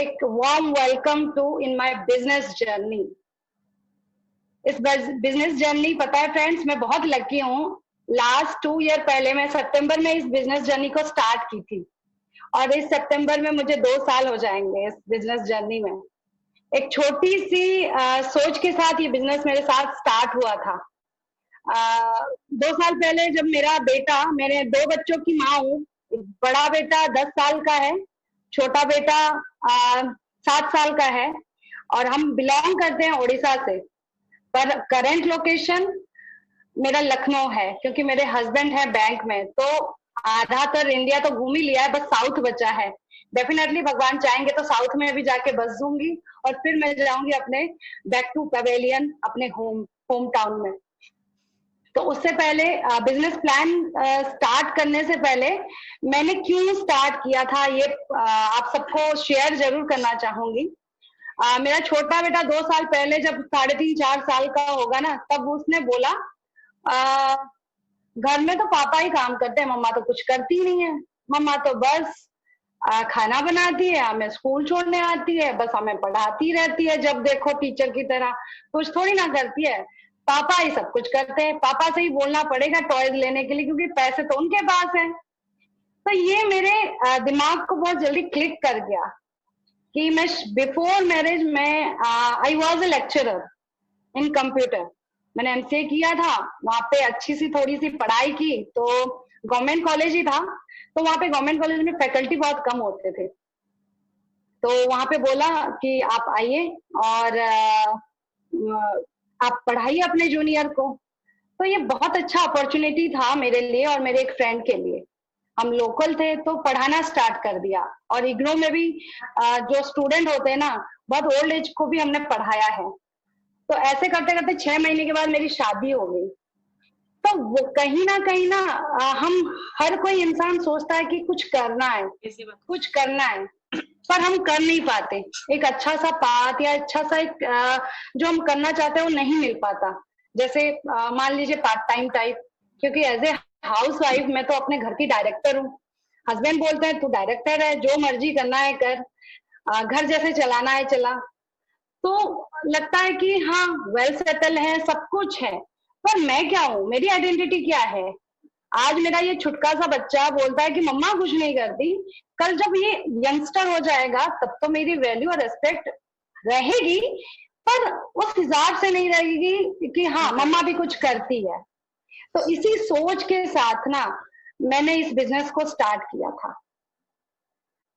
एक warm welcome to in my business journey. इस business journey, पता है फ्रेंड्स, मैं बहुत लकी हूँ। लास्ट 2 ईयर पहले मैं सितंबर में इस बिजनेस जर्नी को स्टार्ट की थी और इस सितंबर में मुझे 2 साल हो जाएंगे इस बिजनेस जर्नी में। एक छोटी सी सोच के साथ ये बिजनेस मेरे साथ स्टार्ट हुआ था। 2 साल पहले जब मेरा बेटा, मेरे 2 बच्चों की माँ हूँ, बड़ा बेटा 10 साल का है, छोटा बेटा 7 साल का है और हम बिलोंग करते हैं उड़ीसा से। पर करंट लोकेशन मेरा लखनऊ है क्योंकि मेरे हस्बैंड है बैंक में। तो आधा तो इंडिया तो घूम ही लिया है, बस साउथ बचा है। डेफिनेटली भगवान चाहेंगे तो साउथ में भी जाके बस दूंगी और फिर मैं जाऊंगी अपने बैक टू पवेलियन, अपने होम टाउन में। तो उससे पहले बिजनेस प्लान स्टार्ट करने से पहले मैंने क्यों स्टार्ट किया था ये आप सबको शेयर जरूर करना चाहूंगी। मेरा छोटा बेटा 2 साल पहले जब 3.5-4 साल का होगा ना, तब उसने बोला घर में तो पापा ही काम करते हैं, मम्मा तो कुछ करती नहीं है। मम्मा तो बस खाना बनाती है, हमें स्कूल छोड़ने आती है, बस हमें पढ़ाती रहती है, जब देखो टीचर की तरह, कुछ थोड़ी ना करती है। पापा ही सब कुछ करते हैं, पापा से ही बोलना पड़ेगा टॉयज लेने के लिए क्योंकि पैसे तो उनके पास है। तो ये मेरे दिमाग को बहुत जल्दी क्लिक कर गया कि मैं बिफोर मैरिज में I was a lecturer in computer. मैंने एमसीए किया था, वहां पे अच्छी सी थोड़ी सी पढ़ाई की, तो गवर्नमेंट कॉलेज ही था, तो वहां पे गवर्नमेंट कॉलेज में फैकल्टी बहुत कम होते थे। तो वहां पे बोला कि आप आइए और आप पढ़ाइए अपने जूनियर को। तो ये बहुत अच्छा अपॉर्चुनिटी था मेरे लिए और मेरे एक फ्रेंड के लिए। हम लोकल थे तो पढ़ाना स्टार्ट कर दिया और इग्नो में भी जो स्टूडेंट होते हैं ना, बहुत ओल्ड एज को भी हमने पढ़ाया है। तो ऐसे करते करते 6 महीने के बाद मेरी शादी हो गई। तो वो कहीं ना हम, हर कोई इंसान सोचता है कि कुछ करना है, कुछ करना है, पर हम कर नहीं पाते। एक अच्छा सा पाथ या अच्छा सा एक जो हम करना चाहते हैं वो नहीं मिल पाता। जैसे मान लीजिए पार्ट टाइम टाइप, क्योंकि एज ए हाउस वाइफ मैं तो अपने घर की डायरेक्टर हूँ। हस्बैंड बोलते हैं तू डायरेक्टर है, जो मर्जी करना है कर, घर जैसे चलाना है चला। तो लगता है कि हाँ वेल सेटल है, सब कुछ है, पर मैं क्या हूँ, मेरी आइडेंटिटी क्या है। आज मेरा ये छुटका सा बच्चा बोलता है कि मम्मा कुछ नहीं करती, कल जब ये यंगस्टर हो जाएगा तब तो मेरी वैल्यू और रेस्पेक्ट रहेगी, पर उस हिसाब से नहीं रहेगी कि हाँ मम्मा भी कुछ करती है। तो इसी सोच के साथ ना मैंने इस बिजनेस को स्टार्ट किया था।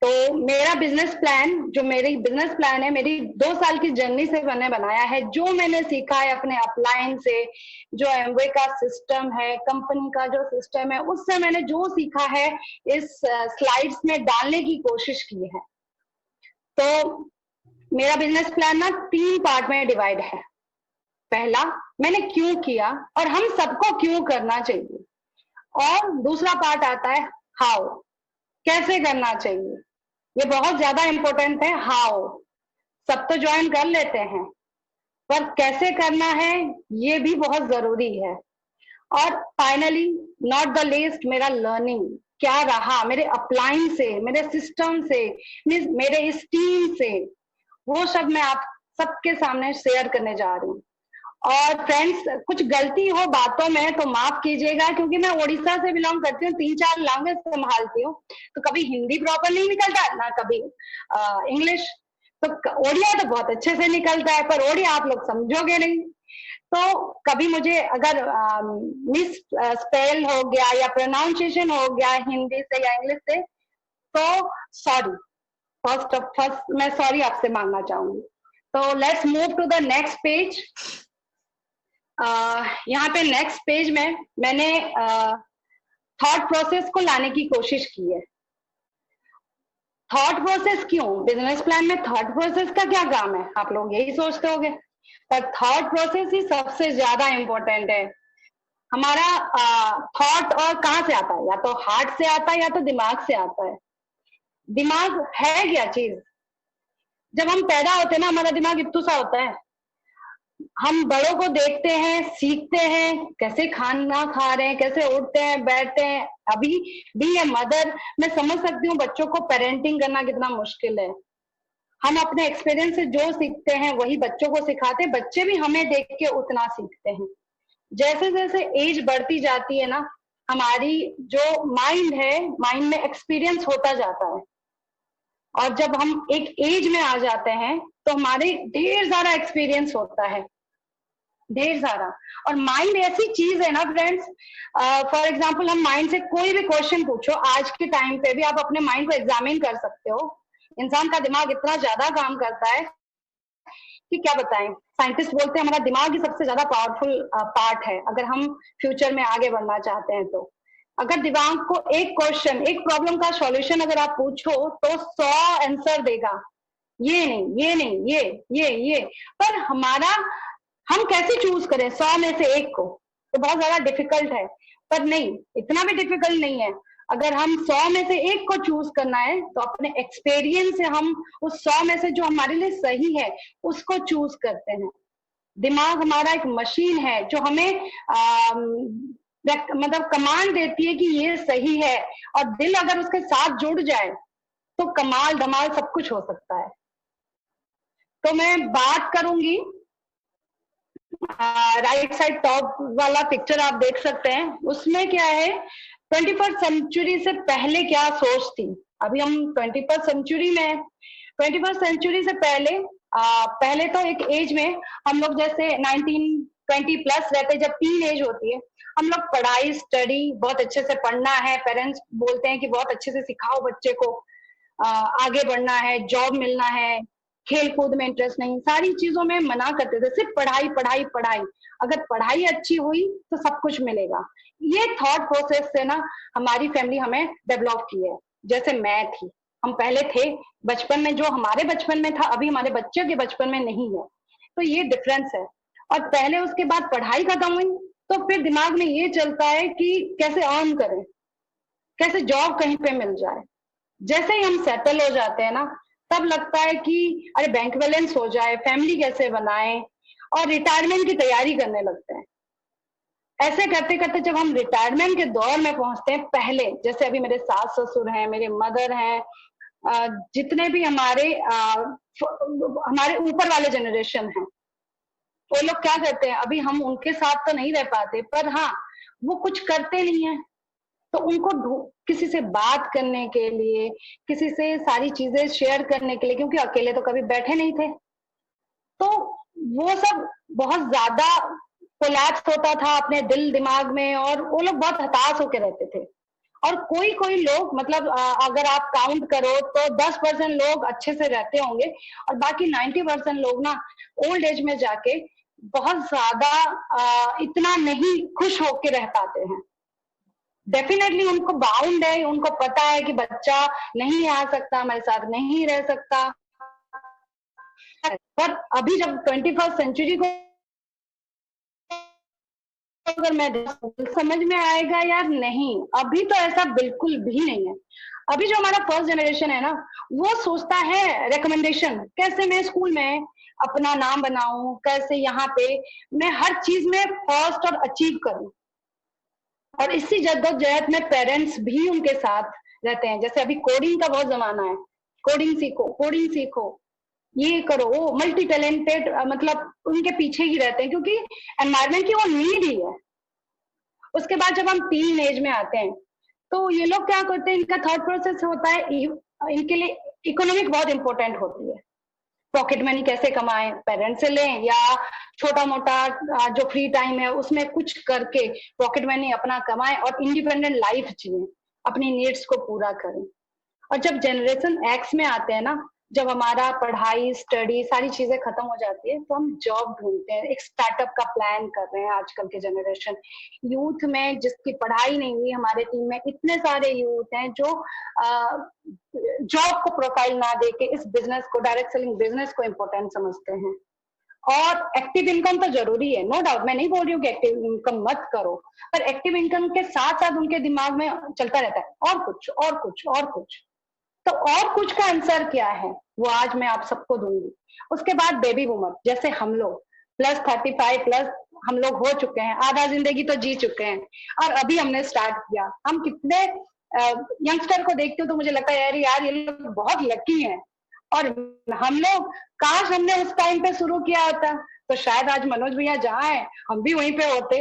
तो मेरा बिजनेस प्लान, जो मेरी बिजनेस प्लान है, मेरी 2 साल की जर्नी से मैंने बनाया है। जो मैंने सीखा है अपने अपलाइन से, जो एमवे का सिस्टम है, कंपनी का जो सिस्टम है, उससे मैंने जो सीखा है इस स्लाइड्स में डालने की कोशिश की है। तो मेरा बिजनेस प्लान ना 3 पार्ट में डिवाइड है। पहला, मैंने क्यों किया और हम सबको क्यों करना चाहिए, और दूसरा पार्ट आता है हाउ, कैसे करना चाहिए। ये बहुत ज्यादा इंपॉर्टेंट है। हाउ सब तो ज्वाइन कर लेते हैं, पर कैसे करना है ये भी बहुत जरूरी है। और फाइनली नॉट द लीस्ट, मेरा लर्निंग क्या रहा मेरे अपलाइन से, मेरे सिस्टम से, मेरे इस टीम से, वो सब मैं आप सबके सामने शेयर करने जा रही हूँ। और फ्रेंड्स, कुछ गलती हो बातों में तो माफ कीजिएगा, क्योंकि मैं उड़ीसा से बिलोंग करती हूँ, 3-4 लैंग्वेज संभालती हूँ, तो कभी हिंदी प्रॉपर नहीं निकलता ना कभी इंग्लिश। तो ओडिया तो बहुत अच्छे से निकलता है, पर ओडिया आप लोग समझोगे नहीं। तो कभी मुझे अगर मिस स्पेल हो गया या प्रोनाउंसिएशन हो गया हिंदी से या इंग्लिश से, तो सॉरी, फर्स्ट मैं सॉरी आपसे मांगना चाहूंगी। तो let's move to the next page. यहाँ पे नेक्स्ट पेज में मैंने थॉट प्रोसेस को लाने की कोशिश की है। थॉट प्रोसेस क्यों, बिजनेस प्लान में थॉट प्रोसेस का क्या काम है, आप लोग यही सोचते होंगे, पर थॉट प्रोसेस ही सबसे ज्यादा इंपॉर्टेंट है। हमारा थॉट और कहाँ से आता है, या तो हार्ट से आता है या तो दिमाग से आता है। दिमाग है क्या चीज, जब हम पैदा होते हैं ना, हमारा दिमाग इतना सा होता है। हम बड़ों को देखते हैं, सीखते हैं कैसे खाना खा रहे हैं, कैसे उठते हैं बैठते हैं। अभी भी ये मदर, मैं समझ सकती हूँ बच्चों को पेरेंटिंग करना कितना मुश्किल है। हम अपने एक्सपीरियंस से जो सीखते हैं वही बच्चों को सिखाते हैं, बच्चे भी हमें देख के उतना सीखते हैं। जैसे जैसे एज बढ़ती जाती है ना, हमारी जो माइंड है, माइंड में एक्सपीरियंस होता जाता है, और जब हम एक एज में आ जाते हैं तो हमारे ढेर सारा एक्सपीरियंस होता है, ढेर सारा। और माइंड ऐसी चीज है ना फ्रेंड्स, फॉर एग्जाम्पल हम माइंड से कोई भी क्वेश्चन पूछो, आज के टाइम पे भी आप अपने माइंड को एग्जामिन कर सकते हो। इंसान का दिमाग इतना ज्यादा काम करता है कि क्या बताएं। साइंटिस्ट बोलते हैं हमारा दिमाग ही सबसे ज्यादा पावरफुल पार्ट है, अगर हम फ्यूचर में आगे बढ़ना चाहते हैं तो। अगर दिमाग को एक क्वेश्चन, एक प्रॉब्लम का सॉल्यूशन अगर आप पूछो तो 100 आंसर देगा, ये नहीं, ये नहीं, ये। पर हमारा, हम कैसे चूज करें 100 में से एक को, तो बहुत ज्यादा डिफिकल्ट है। पर नहीं, इतना भी डिफिकल्ट नहीं है। अगर हम 100 में से एक को चूज करना है तो अपने एक्सपीरियंस से हम उस 100 में से जो हमारे लिए सही है उसको चूज करते हैं। दिमाग हमारा एक मशीन है जो हमें मतलब कमांड देती है कि ये सही है, और दिल अगर उसके साथ जुड़ जाए तो कमाल धमाल सब कुछ हो सकता है। तो मैं बात करूंगी, राइट साइड टॉप वाला पिक्चर आप देख सकते हैं, उसमें क्या है, 21st सेंचुरी से पहले क्या सोच थी। अभी हम 21st सेंचुरी में है। 21st सेंचुरी से पहले पहले तो एक एज में हम लोग जैसे 1920 प्लस रहते, जब टीन एज होती है, हम लोग पढ़ाई, स्टडी, बहुत अच्छे से पढ़ना है, पेरेंट्स बोलते हैं कि बहुत अच्छे से सिखाओ बच्चे को, आगे बढ़ना है, जॉब मिलना है, खेल कूद में इंटरेस्ट नहीं, सारी चीजों में मना करते थे, सिर्फ पढ़ाई पढ़ाई पढ़ाई। अगर पढ़ाई अच्छी हुई तो सब कुछ मिलेगा। ये थॉट प्रोसेस से ना हमारी फैमिली हमें डेवलप की है। जैसे मैं थी, हम पहले थे बचपन में, जो हमारे बचपन में था अभी हमारे बच्चे के बचपन में नहीं है, तो ये डिफरेंस है। और पहले उसके बाद पढ़ाई खत्म हुई तो फिर दिमाग में ये चलता है कि कैसे अर्न करें, कैसे जॉब कहीं पे मिल जाए। जैसे ही हम सेटल हो जाते हैं ना, तब लगता है कि अरे बैंक बैलेंस हो जाए, फैमिली कैसे बनाए, और रिटायरमेंट की तैयारी करने लगते हैं। ऐसे करते करते जब हम रिटायरमेंट के दौर में पहुंचते हैं, पहले जैसे अभी मेरे सास ससुर हैं, मेरे मदर हैं, जितने भी हमारे ऊपर वाले जनरेशन हैं, वो लोग क्या करते हैं, अभी हम उनके साथ तो नहीं रह पाते, पर हाँ वो कुछ करते नहीं है, तो उनको किसी से बात करने के लिए, किसी से सारी चीजें शेयर करने के लिए, क्योंकि अकेले तो कभी बैठे नहीं थे, तो वो सब बहुत ज्यादा कोलैप्स होता था अपने दिल दिमाग में, और वो लोग बहुत हताश होकर रहते थे। और कोई कोई लोग, मतलब अगर आप काउंट करो तो 10% लोग अच्छे से रहते होंगे, और बाकी 90% लोग ना ओल्ड एज में जाके बहुत ज्यादा इतना नहीं खुश होके रह पाते हैं। डेफिनेटली उनको बाउंड है, उनको पता है कि बच्चा नहीं आ सकता, हमारे साथ नहीं रह सकता, पर अभी जब 21st सेंचुरी को अगर मैं समझ में आएगा यार, नहीं, अभी तो ऐसा बिल्कुल भी नहीं है। अभी जो हमारा फर्स्ट जनरेशन है ना, वो सोचता है रिकमेंडेशन, कैसे मैं स्कूल में अपना नाम बनाऊं, कैसे यहाँ पे मैं हर चीज में फर्स्ट और अचीव करूं। और इसी जद्दोजहद में पेरेंट्स भी उनके साथ रहते हैं। जैसे अभी कोडिंग का बहुत जमाना है, कोडिंग सीखो, कोडिंग सीखो, ये करो, वो मल्टी टैलेंटेड, मतलब उनके पीछे ही रहते हैं, क्योंकि एनवायरमेंट की वो नीड ही है। उसके बाद जब हम टीन एज में आते हैं तो ये लोग क्या करते हैं, इनका थॉट प्रोसेस होता है, इनके लिए इकोनॉमिक बहुत इंपॉर्टेंट होती है। पॉकेट मनी कैसे कमाएं, पेरेंट्स से लें या छोटा मोटा जो फ्री टाइम है उसमें कुछ करके पॉकेट मनी अपना कमाएं और इंडिपेंडेंट लाइफ जिए, अपनी नीड्स को पूरा करें। और जब जनरेशन एक्स में आते हैं ना, जब हमारा पढ़ाई, स्टडी, सारी चीजें खत्म हो जाती है, तो हम जॉब ढूंढते हैं, एक स्टार्टअप का प्लान कर रहे हैं। आजकल के जनरेशन यूथ में जिसकी पढ़ाई नहीं हुई, हमारे टीम में इतने सारे यूथ हैं जो जॉब को प्रोफाइल ना देके इस बिजनेस को, डायरेक्ट सेलिंग बिजनेस को इम्पोर्टेंट समझते हैं। और एक्टिव इनकम तो जरूरी है, नो डाउट, मैं नहीं बोल रही हूँ कि एक्टिव इनकम मत करो, पर एक्टिव इनकम के साथ साथ उनके दिमाग में चलता रहता है और कुछ और कुछ और कुछ। तो और कुछ का आंसर क्या है, वो आज मैं आप सबको दूंगी। उसके बाद बेबी बूमर, जैसे हम लोग प्लस 35 प्लस हम लोग हो चुके हैं, आधा जिंदगी तो जी चुके हैं, और अभी हमने स्टार्ट किया। हम कितने यंगस्टर को देखते हो तो मुझे लगता है यार ये लोग बहुत लकी हैं, और हम लोग, काश हमने उस टाइम पे शुरू किया होता तो शायद आज मनोज भैया जहाँ है हम भी वहीं पे होते,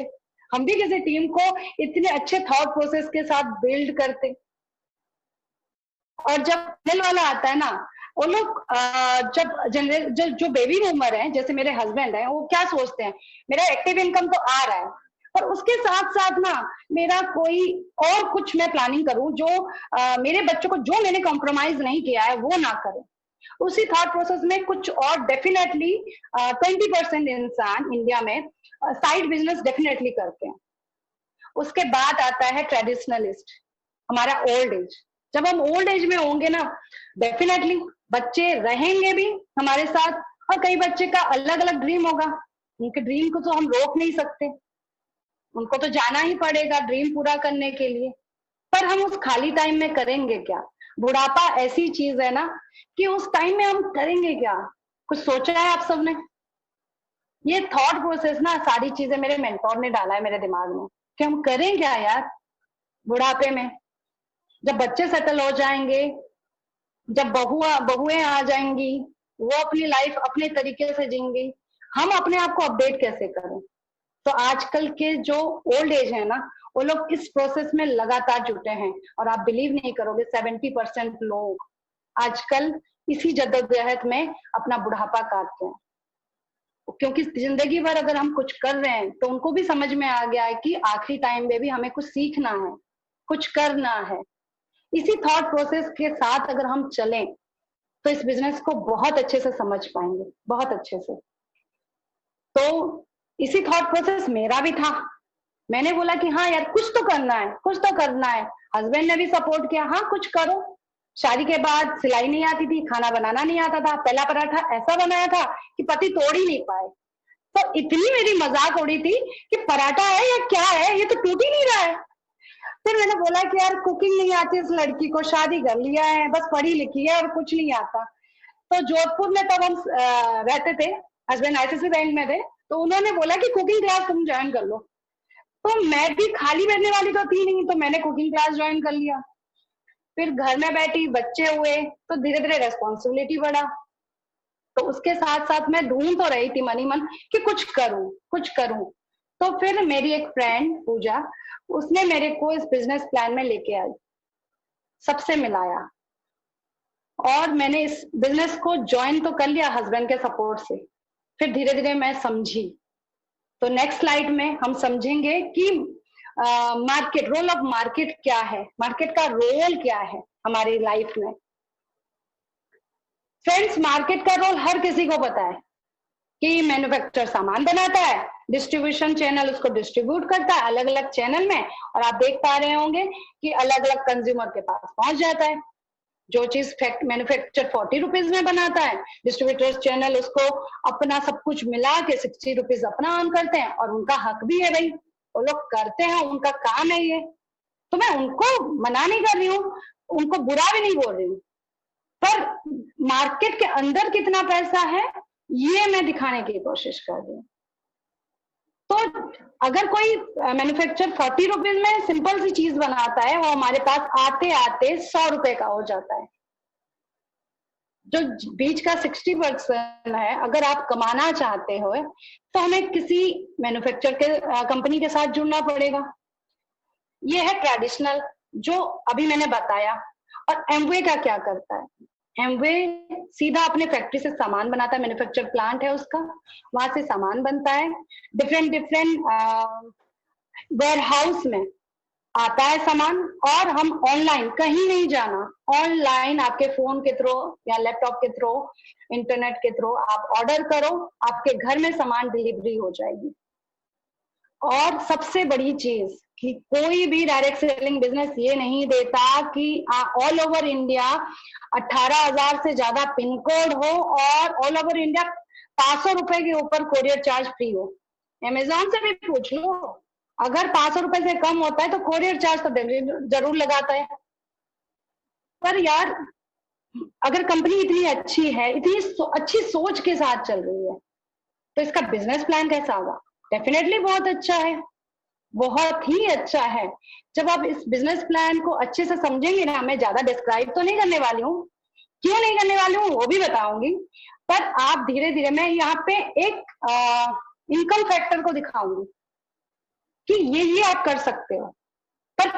हम भी किसी टीम को इतने अच्छे थॉट प्रोसेस के साथ बिल्ड करते। और जब मिडिल वाला आता है ना, वो लोग जब जो बेबी बूमर है, जैसे मेरे हस्बैंड है, वो क्या सोचते हैं, मेरा एक्टिव इनकम तो आ रहा है, पर उसके साथ साथ ना मेरा कोई और कुछ मैं प्लानिंग करूं जो मेरे बच्चों को, जो मैंने कॉम्प्रोमाइज नहीं किया है वो ना करें। उसी थॉट प्रोसेस में कुछ और डेफिनेटली 20% इंसान इंडिया में साइड बिजनेस डेफिनेटली करते हैं। उसके बाद आता है ट्रेडिशनलिस्ट, हमारा ओल्ड एज। जब हम ओल्ड एज में होंगे ना, डेफिनेटली बच्चे रहेंगे भी हमारे साथ, और कई बच्चे का अलग अलग ड्रीम होगा, उनके ड्रीम को तो हम रोक नहीं सकते, उनको तो जाना ही पड़ेगा ड्रीम पूरा करने के लिए। पर हम उस खाली टाइम में करेंगे क्या? बुढ़ापा ऐसी चीज है ना कि उस टाइम में हम करेंगे क्या? कुछ सोचा है आप सबने? ये थॉट प्रोसेस ना, सारी चीजें मेरे मेंटोर ने डाला है मेरे दिमाग में कि हम करें क्या यार बुढ़ापे में, जब बच्चे सेटल हो जाएंगे, जब बहुएं आ जाएंगी, वो अपनी लाइफ अपने तरीके से जींगी, हम अपने आप को अपडेट कैसे करें? तो आजकल के जो ओल्ड एज है ना, वो लोग इस प्रोसेस में लगातार जुटे हैं, और आप बिलीव नहीं करोगे 70% लोग आजकल इसी जद्दोजहद में अपना बुढ़ापा काटते हैं। क्योंकि जिंदगी भर अगर हम कुछ कर रहे हैं तो उनको भी समझ में आ गया है कि आखिरी टाइम में भी हमें कुछ सीखना है, कुछ करना है। इसी थॉट प्रोसेस के साथ अगर हम चलें तो इस बिजनेस को बहुत अच्छे से समझ पाएंगे, बहुत अच्छे से। तो इसी थॉट प्रोसेस मेरा भी था, मैंने बोला कि हाँ यार कुछ तो करना है, कुछ तो करना है। हस्बैंड ने भी सपोर्ट किया, हाँ कुछ करो। शादी के बाद सिलाई नहीं आती थी, खाना बनाना नहीं आता था, पहला पराठा ऐसा बनाया था कि पति तोड़ ही नहीं पाए। तो इतनी मेरी मजाक उड़ी थी कि पराठा है या क्या है, ये तो टूट ही नहीं रहा है। फिर मैंने बोला कि यार कुकिंग नहीं आती इस लड़की को, शादी कर लिया है, बस पढ़ी लिखी है और कुछ नहीं आता। तो जोधपुर में तब हम रहते थे, हस्बैंड आईसीआईसीआई बैंक में थे, तो उन्होंने बोला कि कुकिंग क्लास तुम ज्वाइन कर लो। तो मैं भी खाली बैठने वाली तो थी नहीं, तो मैंने कुकिंग क्लास ज्वाइन कर लिया। फिर घर में बैठी, बच्चे हुए, तो धीरे धीरे रेस्पॉन्सिबिलिटी बढ़ा। तो उसके साथ साथ मैं ढूंढ तो रही थी मनी मन कि कुछ करूं, कुछ करूं। तो फिर मेरी एक फ्रेंड पूजा, उसने मेरे को इस बिजनेस प्लान में लेके आई, सबसे मिलाया, और मैंने इस बिजनेस को ज्वाइन तो कर लिया हस्बैंड के सपोर्ट से। फिर धीरे धीरे मैं समझी। तो नेक्स्ट स्लाइड में हम समझेंगे कि मार्केट, रोल ऑफ मार्केट क्या है, मार्केट का रोल क्या है हमारी लाइफ में। फ्रेंड्स, मार्केट का रोल हर किसी को पता है कि मैन्युफैक्चरर सामान बनाता है, डिस्ट्रीब्यूशन चैनल उसको डिस्ट्रीब्यूट करता है अलग अलग चैनल में, और आप देख पा रहे होंगे कि अलग अलग कंज्यूमर के पास पहुंच जाता है। जो चीज मैन्युफैक्चर 40 रुपीज में बनाता है, डिस्ट्रीब्यूटर्स चैनल उसको अपना सब कुछ मिला के 60 रुपीज अपना अर्न करते हैं, और उनका हक भी है भाई, वो लोग करते हैं, उनका काम है ये। तो मैं उनको मना नहीं कर रही हूँ, उनको बुरा भी नहीं बोल रही हूँ, पर मार्केट के अंदर कितना पैसा है ये मैं दिखाने की कोशिश कर रही हूँ। तो अगर कोई मैन्युफैक्चर 40 रुपीज में सिंपल सी चीज बनाता है, वो हमारे पास आते आते 100 रुपए का हो जाता है। जो बीच का 60% है, अगर आप कमाना चाहते हो तो हमें किसी मैन्युफैक्चर के कंपनी के साथ जुड़ना पड़ेगा। ये है ट्रेडिशनल, जो अभी मैंने बताया। और एमवे का क्या करता है? एमवे सीधा अपने फैक्ट्री से सामान बनाता है, मैन्युफैक्चर प्लांट है उसका, वहां से सामान बनता है, डिफरेंट डिफरेंट वेयर हाउस में आता है सामान, और हम ऑनलाइन, कहीं नहीं जाना, ऑनलाइन आपके फोन के थ्रू या लैपटॉप के थ्रू, इंटरनेट के थ्रू आप ऑर्डर करो, आपके घर में सामान डिलीवरी हो जाएगी। और सबसे बड़ी चीज कि कोई भी डायरेक्ट सेलिंग बिजनेस ये नहीं देता कि ऑल ओवर इंडिया 18,000 से ज्यादा पिन कोड हो और ऑल ओवर इंडिया 500 रुपए के ऊपर कोरियर चार्ज फ्री हो। अमेजोन से भी पूछ लो, अगर 500 रुपए से कम होता है तो कोरियर चार्ज तो जरूर लगाता है। पर यार अगर कंपनी इतनी अच्छी है, इतनी अच्छी सोच के साथ चल रही है, तो इसका बिजनेस प्लान कैसा होगा? डेफिनेटली बहुत अच्छा है, बहुत ही अच्छा है। जब आप इस बिजनेस प्लान को अच्छे से समझेंगे ना, मैं ज्यादा डिस्क्राइब तो नहीं करने वाली हूँ, क्यों नहीं करने वाली हूँ वो भी बताऊंगी, पर आप धीरे धीरे, मैं यहाँ पे एक इनकम फैक्टर को दिखाऊंगी कि ये आप कर सकते हो, पर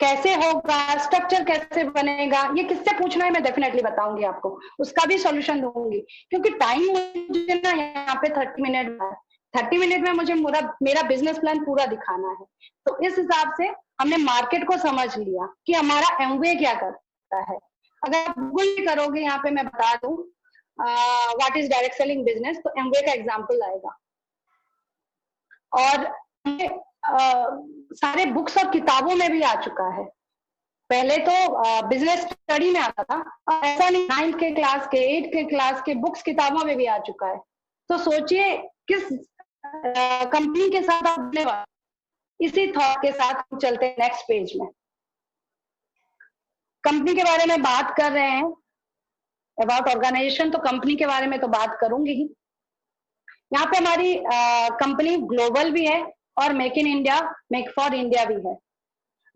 कैसे होगा, स्ट्रक्चर कैसे बनेगा, ये किससे पूछना है मैं डेफिनेटली बताऊंगी आपको, उसका भी सॉल्यूशन दूंगी, क्योंकि टाइम मुझे ना यहाँ पे 30 मिनट है, 30 मिनट में मुझे मेरा बिजनेस प्लान पूरा दिखाना है। तो इस हिसाब से हमने मार्केट को समझ लिया कि हमारा एमवे क्या करता है। अगर आप गूगल करोगे, यहाँ पे मैं बता दूं what is direct selling business, तो एमवे का एग्जाम्पल आएगा। और सारे बुक्स और किताबों में भी आ चुका है। पहले तो बिजनेस स्टडी में आता था, ऐसा नहीं, 9th के क्लास के, 8th के क्लास के बुक्स किताबों में भी आ चुका है। तो सोचिए किस कंपनी के साथ आप बनने वाले। इसी थॉट के साथ हम चलते हैं नेक्स्ट पेज में। कंपनी के बारे में बात कर रहे हैं, अबाउट ऑर्गेनाइजेशन, तो कंपनी के बारे में तो बात करूंगी ही। यहाँ पे हमारी कंपनी ग्लोबल भी है और make in India, make for India भी है।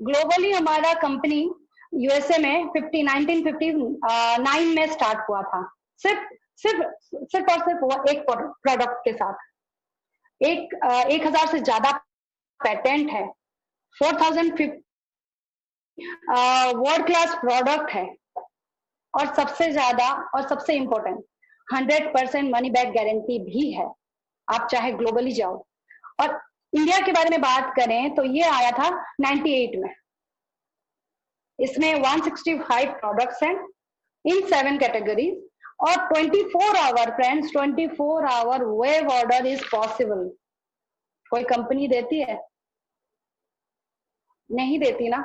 ग्लोबली हमारा कंपनी यूएसए में 1959 में स्टार्ट हुआ था, सिर्फ और सिर्फ वो एक प्रोडक्ट के साथ। 1000 से ज्यादा पेटेंट है, 4000 वर्ल्ड क्लास प्रोडक्ट है, और सबसे ज्यादा और सबसे इंपॉर्टेंट 100% मनी बैक गारंटी भी है, आप चाहे ग्लोबली जाओ। और इंडिया के बारे में बात करें तो ये आया था 98 में। इसमें 165 प्रोडक्ट्स हैं इन 7 कैटेगरीज, और 24 hour friends, 24 hour web order is possible. कोई कंपनी देती है? नहीं देती ना।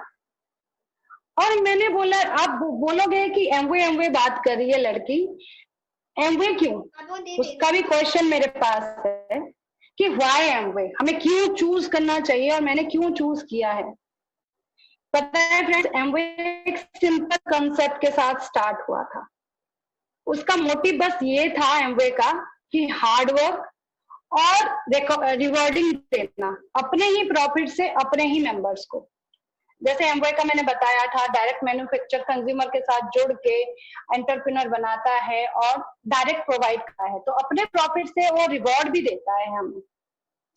और मैंने बोला, आप बोलोगे कि एमवे बात कर रही है लड़की, एमवे क्यों? उसका भी क्वेश्चन मेरे पास है कि व्हाई एमवे, हमें क्यों चूज करना चाहिए और मैंने क्यों चूज किया है। पता है फ्रेंड्स, एमवे एक सिंपल कंसेप्ट के साथ स्टार्ट हुआ था। उसका मोटिव बस ये था एमवे का कि हार्ड वर्क और रिवॉर्डिंग देना अपने ही प्रॉफिट से अपने ही मेंबर्स को। जैसे एमवे का मैंने बताया था, डायरेक्ट मैन्युफैक्चर कंज्यूमर के साथ जुड़ के एंटरप्रेन्योर बनाता है और डायरेक्ट प्रोवाइड करता है, तो अपने प्रॉफिट से वो रिवॉर्ड भी देता है हमें।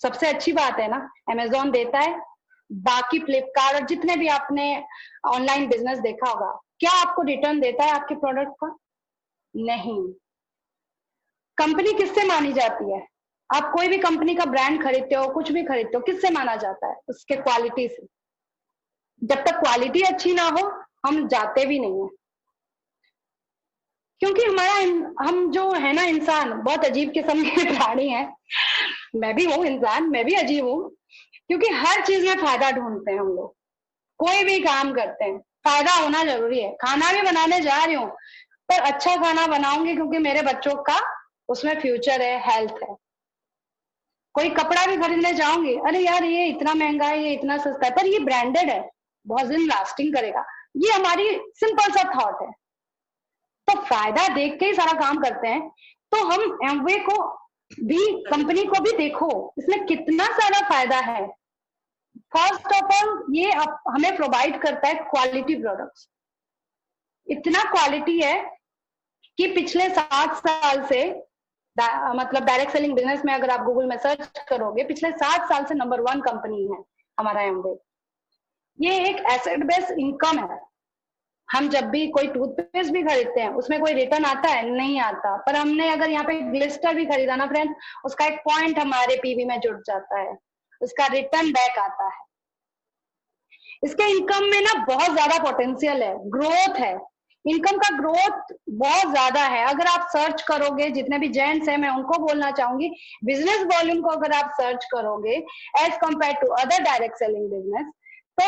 सबसे अच्छी बात है ना, अमेजोन देता है, बाकी फ्लिपकार्ट और जितने भी आपने ऑनलाइन बिजनेस देखा होगा, क्या आपको रिटर्न देता है आपके प्रोडक्ट का? नहीं। कंपनी किससे मानी जाती है? आप कोई भी कंपनी का ब्रांड खरीदते हो, कुछ भी खरीदते हो, किससे माना जाता है? उसके क्वालिटी से। जब तक क्वालिटी अच्छी ना हो हम जाते भी नहीं है, क्योंकि हम जो है ना इंसान, बहुत अजीब किस्म के प्राणी है। मैं भी हूँ इंसान, मैं भी अजीब हूँ, क्योंकि हर चीज में फायदा ढूंढते हैं हम लोग। कोई भी काम करते हैं फायदा होना जरूरी है। खाना भी बनाने जा रही हूँ, पर अच्छा खाना बनाऊंगी क्योंकि मेरे बच्चों का उसमें फ्यूचर है, हेल्थ है। कोई कपड़ा भी खरीदने जाऊंगी, अरे यार ये इतना महंगा है, ये इतना सस्ता है, पर ये ब्रांडेड है, बहुत दिन लास्टिंग करेगा। ये हमारी सिंपल सा थॉट है। तो फायदा देख के ही सारा काम करते हैं। तो हम एमवे को भी, कंपनी को भी देखो इसमें कितना सारा फायदा है। फर्स्ट ऑफ ऑल ये हमें प्रोवाइड करता है क्वालिटी प्रोडक्ट्स। इतना क्वालिटी है कि पिछले 7 साल से, मतलब डायरेक्ट सेलिंग बिजनेस में अगर आप गूगल में सर्च करोगे, पिछले 7 साल से नंबर 1 कंपनी है हमारा एमवे। ये एक एसेट बेस्ड इनकम है। हम जब भी कोई टूथपेस्ट भी खरीदते हैं उसमें कोई रिटर्न आता है? नहीं आता। पर हमने अगर यहाँ पे ग्लिस्टर भी खरीदा ना फ्रेंड, उसका एक पॉइंट हमारे पीवी में जुड़ जाता है, उसका रिटर्न बैक आता है। इसके इनकम में ना बहुत ज्यादा पोटेंशियल है, ग्रोथ है, इनकम का ग्रोथ बहुत ज्यादा है। अगर आप सर्च करोगे, जितने भी जेंट्स हैं मैं उनको बोलना चाहूंगी, बिजनेस वॉल्यूम को अगर आप सर्च करोगे as compare to other direct selling business, तो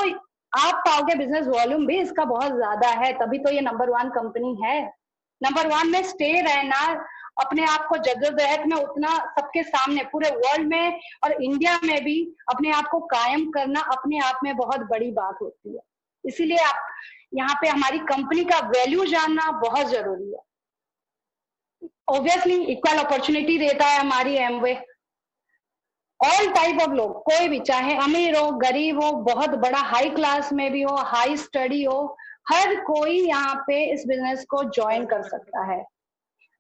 आप पाओगे बिजनेस वॉल्यूम भी इसका बहुत ज्यादा है। तभी तो ये नंबर 1 कंपनी है। नंबर 1 में स्टे रहना, अपने आप को जद्दोजहद में उतना सबके सामने पूरे वर्ल्ड में और इंडिया में भी अपने आप को कायम करना अपने आप में बहुत बड़ी बात होती है। इसीलिए आप यहाँ पे हमारी कंपनी का वैल्यू जानना बहुत जरूरी है। ऑब्वियसली इक्वल अपॉर्चुनिटी देता है हमारी एमवे। ऑल टाइप ऑफ लोग, कोई भी, चाहे अमीर हो, गरीब हो, बहुत बड़ा हाई क्लास में भी हो, हाई स्टडी हो, हर कोई यहाँ पे इस बिजनेस को ज्वाइन कर सकता है,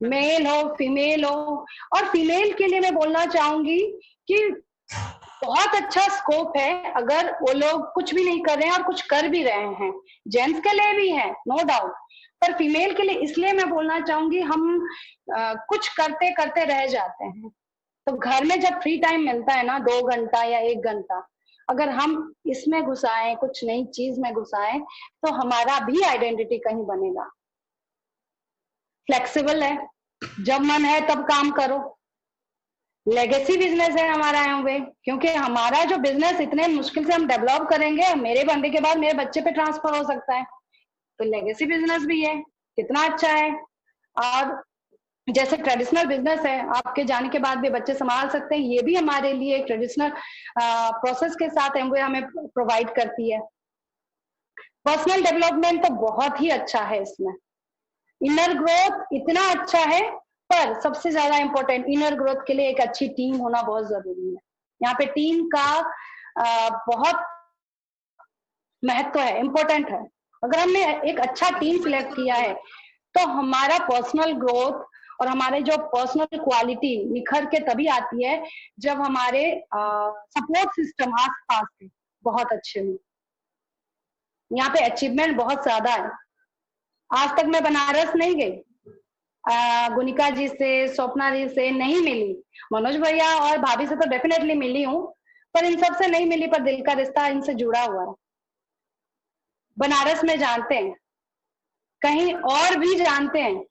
मेल हो, फीमेल हो। और फीमेल के लिए मैं बोलना चाहूंगी कि बहुत अच्छा स्कोप है, अगर वो लोग कुछ भी नहीं कर रहे हैं और कुछ कर भी रहे हैं। जेंट्स के लिए भी है, नो डाउट, पर फीमेल के लिए इसलिए मैं बोलना चाहूंगी, हम कुछ करते करते रह जाते हैं। तो घर में जब फ्री टाइम मिलता है ना, 2 घंटा या 1 घंटा, अगर हम इसमें घुसाएं, कुछ नई चीज में घुसाएं, तो हमारा भी आइडेंटिटी कहीं बनेगा। फ्लेक्सिबल है, जब मन है तब काम करो। लेगेसी बिजनेस है हमारा एमवे, क्योंकि हमारा जो बिजनेस इतने मुश्किल से हम डेवलप करेंगे, मेरे बनने के बाद मेरे बच्चे पे ट्रांसफर हो सकता है, तो लेगेसी बिजनेस भी है, कितना अच्छा है। और जैसे ट्रेडिशनल बिजनेस है, आपके जाने के बाद भी बच्चे संभाल सकते हैं, ये भी हमारे लिए एक ट्रेडिशनल प्रोसेस के साथ एमवे हमें प्रोवाइड करती है। पर्सनल डेवलपमेंट तो बहुत ही अच्छा है इसमें, इनर ग्रोथ इतना अच्छा है, पर सबसे ज्यादा इंपॉर्टेंट इनर ग्रोथ के लिए एक अच्छी टीम होना बहुत जरूरी है। यहाँ पे टीम का बहुत महत्व है, इम्पोर्टेंट है। अगर हमने एक अच्छा टीम सिलेक्ट किया है, तो हमारा पर्सनल ग्रोथ और हमारे जो पर्सनल क्वालिटी निखर के तभी आती है, जब हमारे सपोर्ट सिस्टम आस पास के बहुत अच्छे हों। यहाँ पे अचीवमेंट बहुत ज्यादा है। आज तक मैं बनारस नहीं गई, गुनिका जी से, स्वप्ना जी से नहीं मिली, मनोज भैया और भाभी से तो डेफिनेटली मिली हूँ, पर इन सब से नहीं मिली, पर दिल का रिश्ता इनसे जुड़ा हुआ है। बनारस में जानते हैं, कहीं और भी जानते हैं,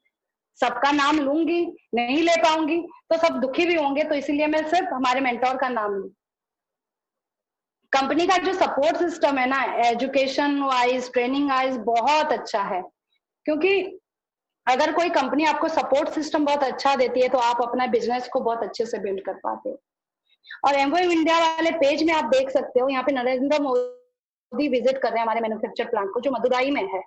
सबका नाम लूंगी, नहीं ले पाऊंगी तो सब दुखी भी होंगे, तो इसीलिए मैं सिर्फ हमारे मेंटोर का नाम लूं। कंपनी का जो सपोर्ट सिस्टम है ना, एजुकेशन वाइज, ट्रेनिंग वाइज बहुत अच्छा है, क्योंकि अगर कोई कंपनी आपको सपोर्ट सिस्टम बहुत अच्छा देती है, तो आप अपना बिजनेस को बहुत अच्छे से बिल्ड कर पाते हो। और एमवे इंडिया वाले पेज में आप देख सकते हो, यहाँ पे नरेंद्र मोदी विजिट कर रहे हैं हमारे मैन्युफैक्चर प्लांट को, जो मदुराई में है।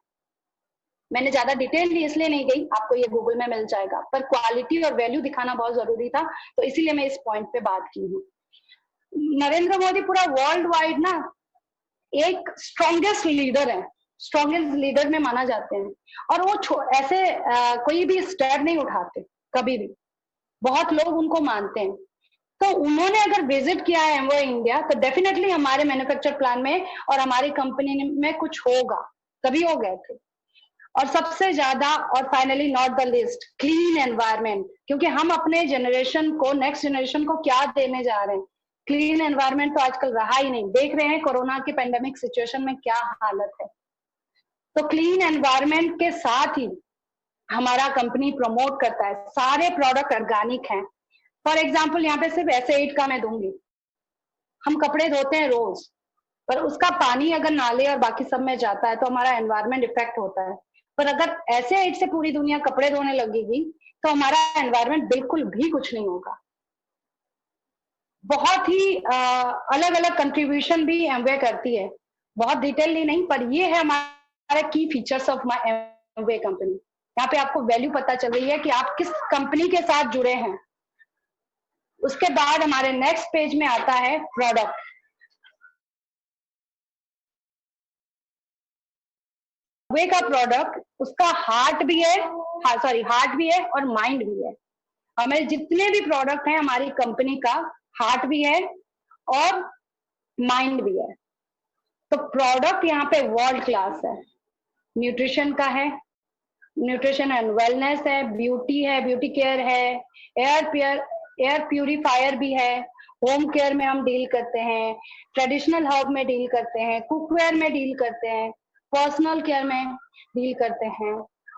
मैंने ज्यादा डिटेल इसलिए नहीं गई, आपको ये गूगल में मिल जाएगा, पर क्वालिटी और वैल्यू दिखाना बहुत जरूरी था, तो इसीलिए मैं इस पॉइंट पे बात की हूँ। नरेंद्र मोदी पूरा वर्ल्ड वाइड ना एक स्ट्रॉन्गेस्ट लीडर है, स्ट्रॉन्गेस्ट लीडर में माना जाते हैं। और वो ऐसे कोई भी स्टेप नहीं उठाते कभी भी, बहुत लोग उनको मानते हैं। तो उन्होंने अगर विजिट किया है एमवे इंडिया, तो डेफिनेटली हमारे मैन्युफैक्चर प्लान में और हमारी कंपनी में कुछ होगा, तभी हो गए थे। और सबसे ज्यादा और finally not the list, clean environment, क्योंकि हम अपने जनरेशन को, नेक्स्ट जनरेशन को क्या देने जा रहे हैं। क्लीन एनवायरमेंट तो आजकल रहा ही नहीं, देख रहे हैं कोरोना की पेंडेमिक सिचुएशन में क्या हालत है। तो क्लीन एनवायरमेंट के साथ ही हमारा कंपनी प्रमोट करता है, सारे प्रोडक्ट ऑर्गेनिक हैं। फॉर एग्जाम्पल यहाँ पे सिर्फ एस8 का मैं दूंगी, हम कपड़े धोते हैं रोज, पर उसका पानी अगर नाले और बाकी सब में जाता है तो हमारा एनवायरमेंट इफेक्ट होता है। पर अगर ऐसे एड से पूरी दुनिया कपड़े धोने लगेगी, तो हमारा एनवायरमेंट बिल्कुल भी कुछ नहीं होगा। बहुत ही अलग अलग कंट्रीब्यूशन भी एमवे करती है, बहुत डिटेलली नहीं, पर ये है हमारा की features of my Amway company. यहाँ पे आपको वैल्यू पता चल रही है कि आप किस कंपनी के साथ जुड़े हैं। उसके बाद हमारे नेक्स्ट पेज में आता है प्रोडक्ट। वे का प्रोडक्ट, उसका हार्ट भी है, हार्ट भी है और माइंड भी है। हमारे जितने भी प्रोडक्ट हैं, हमारी कंपनी का हार्ट भी है और माइंड भी है। तो प्रोडक्ट यहाँ पे वर्ल्ड क्लास है। न्यूट्रिशन का है, न्यूट्रिशन एंड वेलनेस है, ब्यूटी है, ब्यूटी केयर है, एयर प्यूरिफायर भी है, होम केयर में हम डील करते हैं, ट्रेडिशनल हर्ब में डील करते हैं, कुकवेयर में डील करते हैं, पर्सनल केयर में डील करते हैं।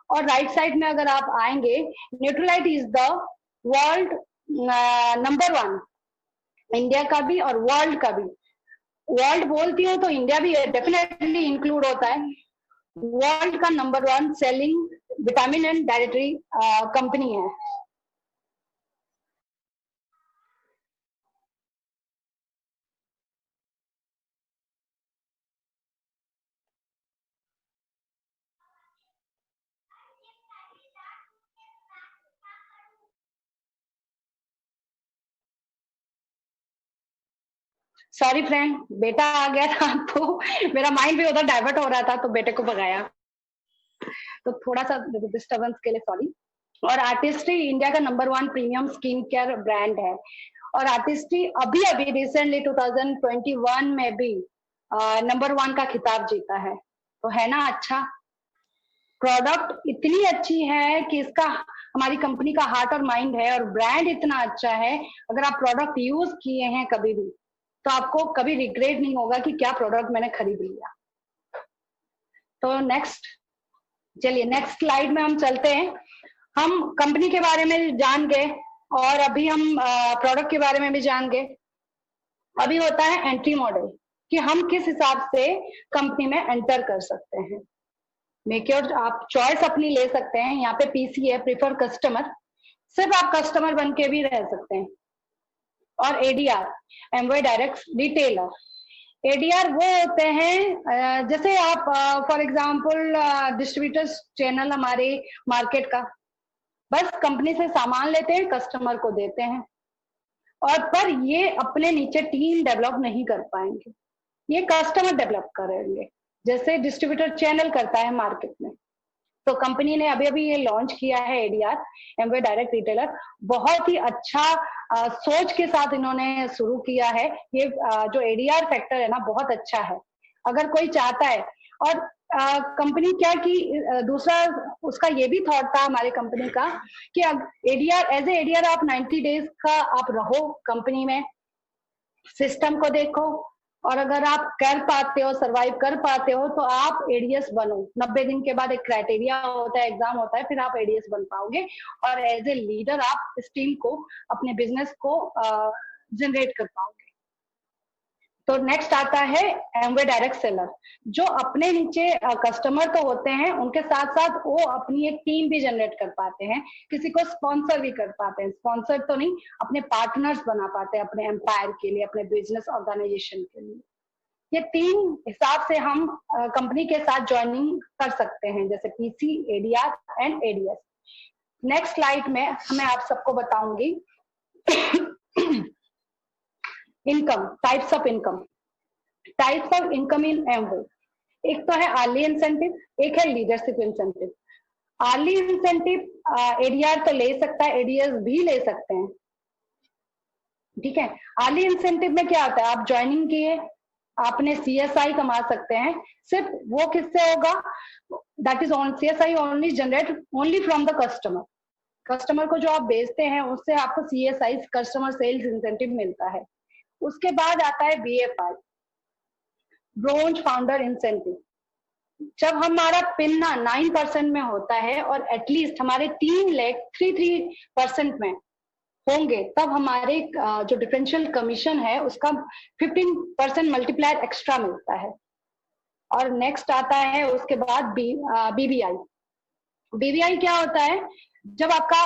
और राइट साइड में अगर आप आएंगे, Nutrilite is the world number 1, India का भी और वर्ल्ड का भी। वर्ल्ड बोलती हूँ तो इंडिया भी डेफिनेटली इंक्लूड होता है। वर्ल्ड का number 1 selling vitamin and dietary company है। सॉरी फ्रेंड, बेटा आ गया था तो मेरा माइंड भी उधर डाइवर्ट हो रहा था, तो बेटे को भगाया। तो थोड़ा सा डिस्टर्बेंस के लिए सॉरी। और आर्टिस्ट्री इंडिया का number 1 premium skin care brand है, और आर्टिस्ट्री अभी अभी रिसेंटली 2021 में भी नंबर 1 का खिताब जीता है। तो है ना अच्छा, प्रोडक्ट इतनी अच्छी है कि इसका हमारी कंपनी का हार्ट और माइंड है, और ब्रांड इतना अच्छा है, अगर आप प्रोडक्ट यूज किए हैं कभी भी तो आपको कभी रिग्रेट नहीं होगा कि क्या प्रोडक्ट मैंने खरीद लिया। तो नेक्स्ट, चलिए नेक्स्ट स्लाइड में हम चलते हैं। हम कंपनी के बारे में जान गए और अभी हम प्रोडक्ट के बारे में भी जान गए। अभी होता है एंट्री मॉडल, कि हम किस हिसाब से कंपनी में एंटर कर सकते हैं। मेक्योर आप चॉइस अपनी ले सकते हैं। यहाँ पे पीसी है, प्रिफर कस्टमर, सिर्फ आप कस्टमर बन के भी रह सकते हैं। और ADR, Amway direct retailer. ADR वो होते हैं जैसे आप फॉर एग्जांपल डिस्ट्रीब्यूटर्स चैनल हमारे मार्केट का, बस कंपनी से सामान लेते हैं, कस्टमर को देते हैं, और पर ये अपने नीचे टीम डेवलप नहीं कर पाएंगे, ये कस्टमर डेवलप करेंगे, जैसे डिस्ट्रीब्यूटर चैनल करता है मार्केट में। तो कंपनी ने अभी अभी ये लॉन्च किया है एडीआर, एमवे डायरेक्ट रिटेलर। बहुत ही अच्छा सोच के साथ इन्होंने शुरू किया है। ये जो एडीआर फैक्टर है ना, बहुत अच्छा है। अगर कोई चाहता है, और कंपनी क्या की दूसरा उसका ये भी थॉट था हमारी कंपनी का कि एडीआर एज ए एडीआर आप 90 डेज का आप रहो कंपनी में, सिस्टम को देखो, और अगर आप कर पाते हो, सरवाइव कर पाते हो, तो आप एडीएस बनो। 90 दिन के बाद एक क्राइटेरिया होता है, एग्जाम होता है, फिर आप एडीएस बन पाओगे, और एज ए लीडर आप इस टीम को, अपने बिजनेस को जनरेट कर पाओगे। तो नेक्स्ट आता है एमवे डायरेक्ट सेलर, जो अपने नीचे कस्टमर तो होते हैं, उनके साथ साथ वो अपनी एक टीम भी जनरेट कर पाते हैं, किसी को स्पॉन्सर भी कर पाते हैं। स्पॉन्सर तो नहीं, अपने पार्टनर्स बना पाते हैं अपने एम्पायर के लिए, अपने बिजनेस ऑर्गेनाइजेशन के लिए। ये 3 हिसाब से हम कंपनी के साथ ज्वाइनिंग कर सकते हैं, जैसे PC, ADR and ADS. Next slide में मैं आप सबको बताऊंगी income, types of income. Types of income in Amway, एक तो है आर्ली इंसेंटिव, एक है leadership incentive. Early incentive ADR तो ले सकता है, एडीएस भी ले सकते हैं, ठीक है। आर्ली इंसेंटिव में क्या होता है, आप ज्वाइनिंग किए, आपने सीएसआई कमा सकते हैं। सिर्फ वो किससे होगा, that is on CSI only generate only from the customer. Customer को जो आप बेचते हैं उससे आपको सीएसआई, कस्टमर सेल्स इंसेंटिव मिलता है। उसके बाद आता है बीएफआई, ब्रोंज फाउंडर इंसेंटिव। जब हमारा पिन ना 9% में होता है और एटलीस्ट हमारे 3% में होंगे, तब हमारे जो डिफरेंशियल कमीशन है उसका 15% मल्टीप्लायर एक्स्ट्रा मिलता है। और नेक्स्ट आता है उसके बाद बीबीआई। बीबीआई क्या होता है, जब आपका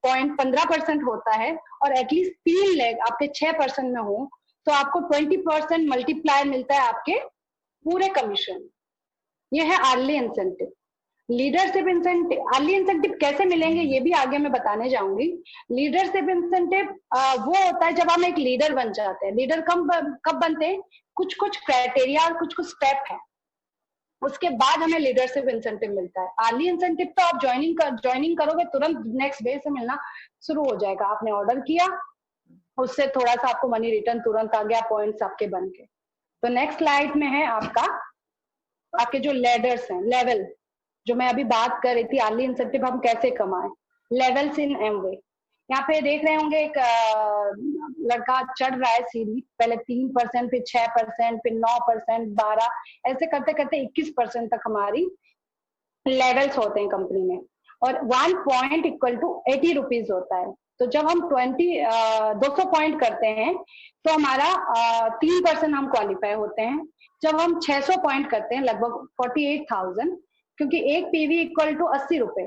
पॉइंट 15% होता है और एटलीस्ट 3 लेग आपके 6% में हो, तो आपको 20% मल्टीप्लायर मिलता है आपके पूरे कमीशन। ये है early incentive. Leadership incentive, early incentive कैसे मिलेंगे ये भी आगे मैं बताने जाऊंगी। लीडरशिप इंसेंटिव वो होता है जब हम एक लीडर बन जाते हैं। लीडर कब बनते हैं, कुछ कुछ क्राइटेरिया और कुछ कुछ स्टेप है, उसके बाद हमें लीडरशिप इंसेंटिव मिलता है। अर्ली इंसेंटिव तो आप ज्वाइनिंग करोगे तुरंत नेक्स्ट डे से मिलना शुरू हो जाएगा। आपने ऑर्डर किया, उससे थोड़ा सा आपको मनी रिटर्न तुरंत आ गया, पॉइंट्स आपके बन के। तो नेक्स्ट स्लाइड में है आपके जो लेडर्स हैं, लेवल, जो मैं अभी बात कर रही थी, अर्ली इंसेंटिव हम कैसे कमाएं, लेवल्स इन एमवे। यहाँ पे देख रहे होंगे एक लड़का चढ़ रहा है सीढ़ी, पहले 3%, फिर 6%, फिर 9%, 12, ऐसे करते करते 21% तक हमारी लेवल्स होते हैं कंपनी में। और 1 पॉइंट इक्वल टू 80 रुपीज होता है। तो जब हम 200 पॉइंट करते हैं तो हमारा 3% हम क्वालिफाई होते हैं। जब हम 600 पॉइंट करते हैं, लगभग 48,000, क्योंकि एक पीवी इक्वल टू 80 रुपए,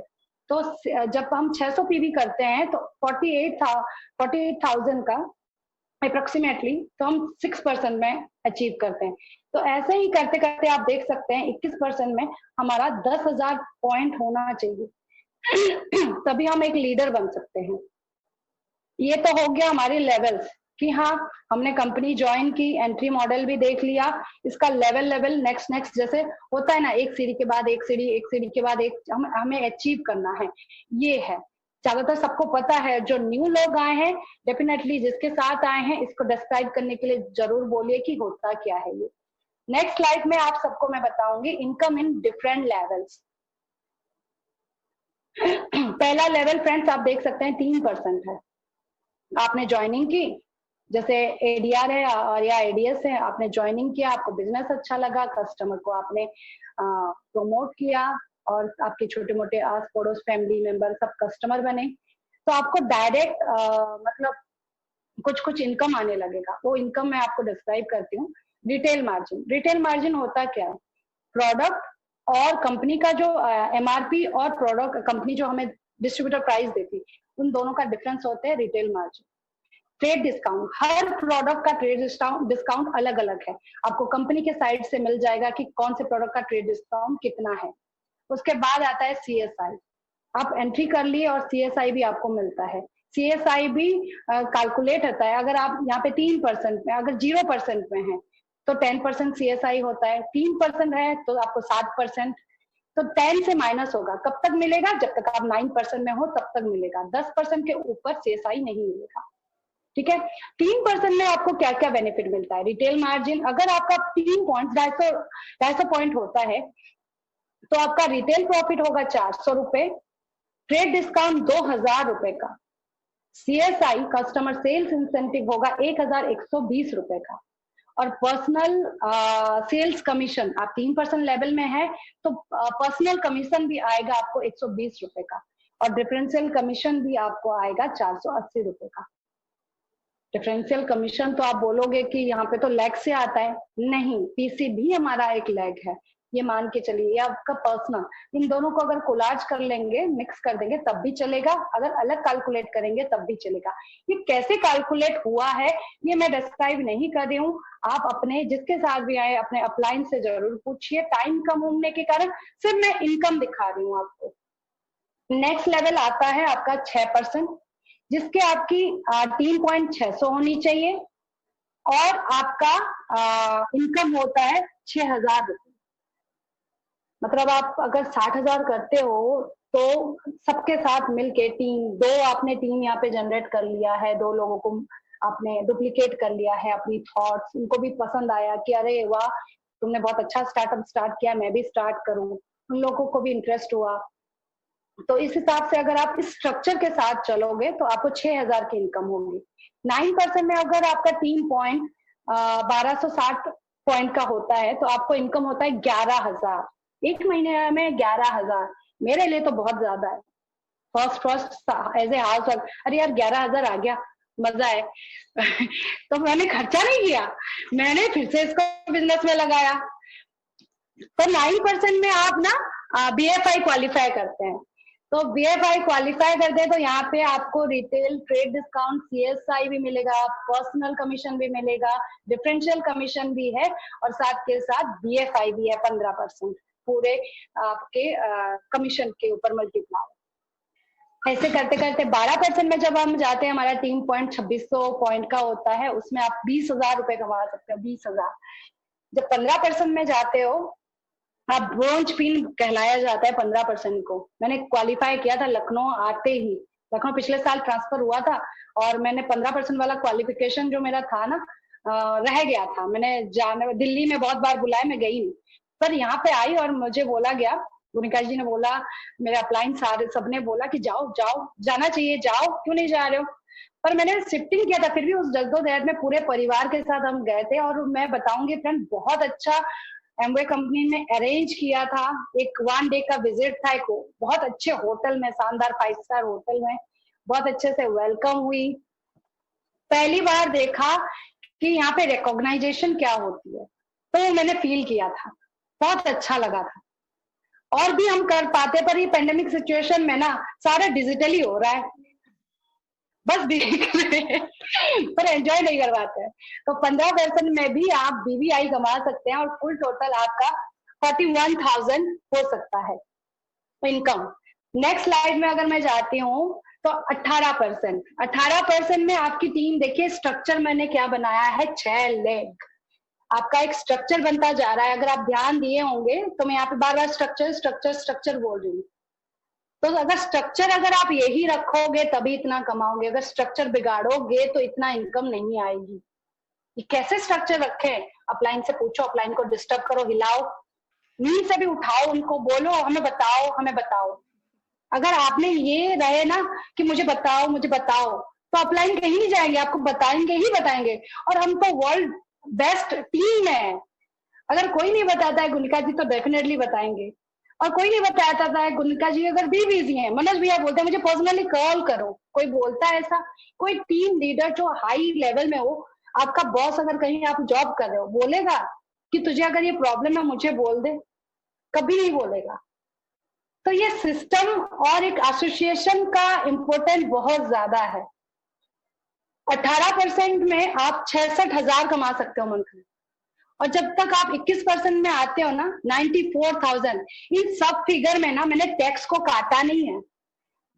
तो जब हम 600 पीवी करते हैं तो 48,000 का अप्रोक्सीमेटली तो हम 6% में अचीव करते हैं। तो ऐसे ही करते करते आप देख सकते हैं 21% में हमारा 10,000 पॉइंट होना चाहिए तभी हम एक लीडर बन सकते हैं। ये तो हो गया हमारे लेवल्स। कि हाँ हमने कंपनी ज्वाइन की, एंट्री मॉडल भी देख लिया, इसका लेवल नेक्स्ट जैसे होता है ना, एक सीढ़ी के बाद एक सीढ़ी, एक सीढ़ी के बाद एक, हमें अचीव करना है, ये है। ज्यादातर सबको पता है, जो न्यू लोग आए हैं डेफिनेटली जिसके साथ आए हैं इसको डिस्क्राइब करने के लिए जरूर बोलिए कि होता क्या है ये। नेक्स्ट स्लाइड में आप सबको मैं बताऊंगी इनकम इन डिफरेंट लेवल्स। पहला लेवल फ्रेंड्स आप देख सकते हैं 3% है। आपने ज्वाइनिंग की, जैसे एडीआर है और या एडीएस है, आपने ज्वाइनिंग किया, आपको बिजनेस अच्छा लगा, कस्टमर को आपने प्रमोट किया और आपके छोटे मोटे आस पड़ोस फैमिली मेंबर सब कस्टमर बने, तो आपको डायरेक्ट मतलब कुछ इनकम आने लगेगा। वो इनकम मैं आपको डिस्क्राइब करती हूँ। रिटेल मार्जिन, रिटेल मार्जिन होता क्या है, प्रोडक्ट और कंपनी का जो एमआरपी और प्रोडक्ट कंपनी जो हमें डिस्ट्रीब्यूटर प्राइस देती, उन दोनों का डिफरेंस होता है रिटेल मार्जिन। ट्रेड डिस्काउंट, हर प्रोडक्ट का ट्रेड डिस्काउंट अलग अलग है, आपको कंपनी के साइड से मिल जाएगा कि कौन से प्रोडक्ट का ट्रेड डिस्काउंट कितना है। उसके बाद आता है सीएसआई, आप एंट्री कर लिए और सीएसआई भी आपको मिलता है। सीएसआई भी कैलकुलेट होता है, अगर आप यहाँ पे 3% में, अगर 0% में है तो 10% सीएसआई होता है, 3% है तो आपको 7%, तो 10 से माइनस होगा। कब तक मिलेगा, जब तक आप 9% में हो तब तक मिलेगा, 10% के ऊपर सीएसआई नहीं मिलेगा। ठीक है, 3% में आपको क्या क्या बेनिफिट मिलता है। रिटेल मार्जिन अगर आपका 3 पॉइंट 250 पॉइंट होता है तो आपका रिटेल प्रॉफिट होगा 400 रुपए, ट्रेड डिस्काउंट 2000 रुपए का, सीएसआई कस्टमर सेल्स इंसेंटिव होगा 1120 रुपए का, और पर्सनल सेल्स कमीशन आप 3% लेवल में है तो पर्सनल कमीशन भी आएगा आपको 120 रुपए का, और डिफरेंशियल कमीशन भी आपको आएगा 480 रुपए का। डिफरेंशियल कमीशन तो आप बोलोगे कि यहाँ पे तो लैग से आता है, नहीं, पीसी भी हमारा एक लैग है, ये मान के चलिए, ये आपका पर्सनल, इन दोनों को अगर कोलाज कर लेंगे, मिक्स कर देंगे तब भी चलेगा, अगर अलग कैलकुलेट करेंगे तब भी चलेगा। ये कैसे कैलकुलेट हुआ है ये मैं डिस्क्राइब नहीं कर रही हूँ, आप अपने जिसके साथ भी आए अपने अपलाइन से जरूर पूछिए, टाइम कम होने के कारण सिर्फ मैं इनकम दिखा रही हूँ आपको। नेक्स्ट लेवल आता है आपका 6%, जिसके आपकी 3.600 होनी चाहिए, और आपका इनकम होता है 6000 रुपये। मतलब आप अगर 60,000 करते हो तो सबके साथ मिलके दो आपने टीम यहाँ पे जनरेट कर लिया है, 2 लोगों को आपने डुप्लीकेट कर लिया है, अपनी थॉट्स उनको भी पसंद आया कि अरे वाह तुमने बहुत अच्छा स्टार्टअप स्टार्ट किया, मैं भी स्टार्ट करूं, उन लोगों को भी इंटरेस्ट हुआ। तो इस हिसाब से अगर आप इस स्ट्रक्चर के साथ चलोगे तो आपको 6000 की इनकम होगी। 9% में अगर आपका 1260 पॉइंट का होता है तो आपको इनकम होता है 11,000, एक महीने में 11,000, मेरे लिए तो बहुत ज्यादा है। First as a house wife, अरे यार 11,000 आ गया, मजा है। तो मैंने खर्चा नहीं किया, मैंने फिर से इसको बिजनेस में लगाया। तो 9% में आप ना बीएफआई क्वालिफाई करते हैं, तो बीएफआई क्वालिफाई करते हैं तो यहाँ पे आपको रिटेल ट्रेड डिस्काउंट सीएसआई भी मिलेगा, पर्सनल कमीशन भी मिलेगा, डिफरेंशियल कमीशन भी है, और साथ के साथ बीएफआई भी है 15% पूरे आपके कमीशन के ऊपर मल्टीप्लाई। ऐसे करते करते 12% में जब हम जाते हैं, हमारा 3.2600 पॉइंट का होता है, उसमें आप 20,000 रुपए कमा सकते हो, 20,000। जब 15% में जाते हो आप ब्रोंज पिन कहलाया जाता है 15% को। मैंने क्वालिफाई किया था लखनऊ आते ही, लखनऊ पिछले साल ट्रांसफर हुआ था और मैंने 15% वाला क्वालिफिकेशन जो मेरा था ना रह गया था, मैंने दिल्ली में बहुत बार बुलाया, मैं गई नहीं, पर यहाँ पे आई और मुझे बोला गया, गुनिका जी ने बोला, मेरे अपलाइन सारे सबने बोला कि जाओ जाओ, जाना चाहिए, जाओ, क्यों नहीं जा रहे हो। पर मैंने शिफ्टिंग किया था, फिर भी उस जद्दोजहद में पूरे परिवार के साथ हम गए थे, और मैं बताऊंगी फ्रेंड बहुत अच्छा एमवे कंपनी ने अरेंज किया था, एक 1 डे का विजिट था, एक बहुत अच्छे होटल में, शानदार 5 स्टार होटल में, बहुत अच्छे से वेलकम हुई। पहली बार देखा कि यहाँ पे रिकॉग्नाइजेशन क्या होती है, तो मैंने फील किया था, बहुत अच्छा लगा था। और भी हम कर पाते, पर ये पेंडेमिक सिचुएशन में ना सारा डिजिटली हो रहा है, बस पर एंजॉय नहीं कर पाते हैं। तो 15% में भी आप बीवीआई कमा सकते हैं, और फुल टोटल आपका 41,000 हो सकता है इनकम। नेक्स्ट स्लाइड में अगर मैं जाती हूँ तो 18% में आपकी टीम, देखिए स्ट्रक्चर मैंने क्या बनाया है, 6 लेग, आपका एक स्ट्रक्चर बनता जा रहा है। अगर आप ध्यान दिए होंगे तो मैं यहाँ पे बार बार स्ट्रक्चर स्ट्रक्चर स्ट्रक्चर बोल रही हूँ। तो अगर स्ट्रक्चर अगर आप यही रखोगे तभी इतना कमाओगे, अगर स्ट्रक्चर बिगाड़ोगे तो इतना इनकम नहीं आएगी। ये कैसे स्ट्रक्चर रखे, अपलाइन से पूछो, अपलाइन को डिस्टर्ब करो, हिलाओ, नींद से भी उठाओ, उनको बोलो हमें बताओ हमें बताओ। अगर आपने ये रहे ना कि मुझे बताओ मुझे बताओ, तो अपलाइन कहीं नहीं जाएंगे, आपको बताएंगे ही बताएंगे। और हम तो वर्ल्ड बेस्ट टीम है, अगर कोई नहीं बताता है गुनिका जी तो डेफिनेटली बताएंगे, और कोई नहीं बताता है गुनिका जी अगर भी बिजी हैं, मनोज भैया बोलते हैं मुझे पर्सनली कॉल करो, कोई बोलता है ऐसा? कोई टीम लीडर जो हाई लेवल में हो, आपका बॉस अगर कहीं आप जॉब कर रहे हो, बोलेगा कि तुझे अगर ये प्रॉब्लम है मुझे बोल दे? कभी नहीं बोलेगा। तो ये सिस्टम और एक एसोसिएशन का इम्पोर्टेंट बहुत ज्यादा है। 18% में आप 66,000 कमा सकते हो मंथली, और जब तक आप 21% में आते हो ना, 94,000, इन सब फिगर में ना मैंने टैक्स को काटा नहीं है।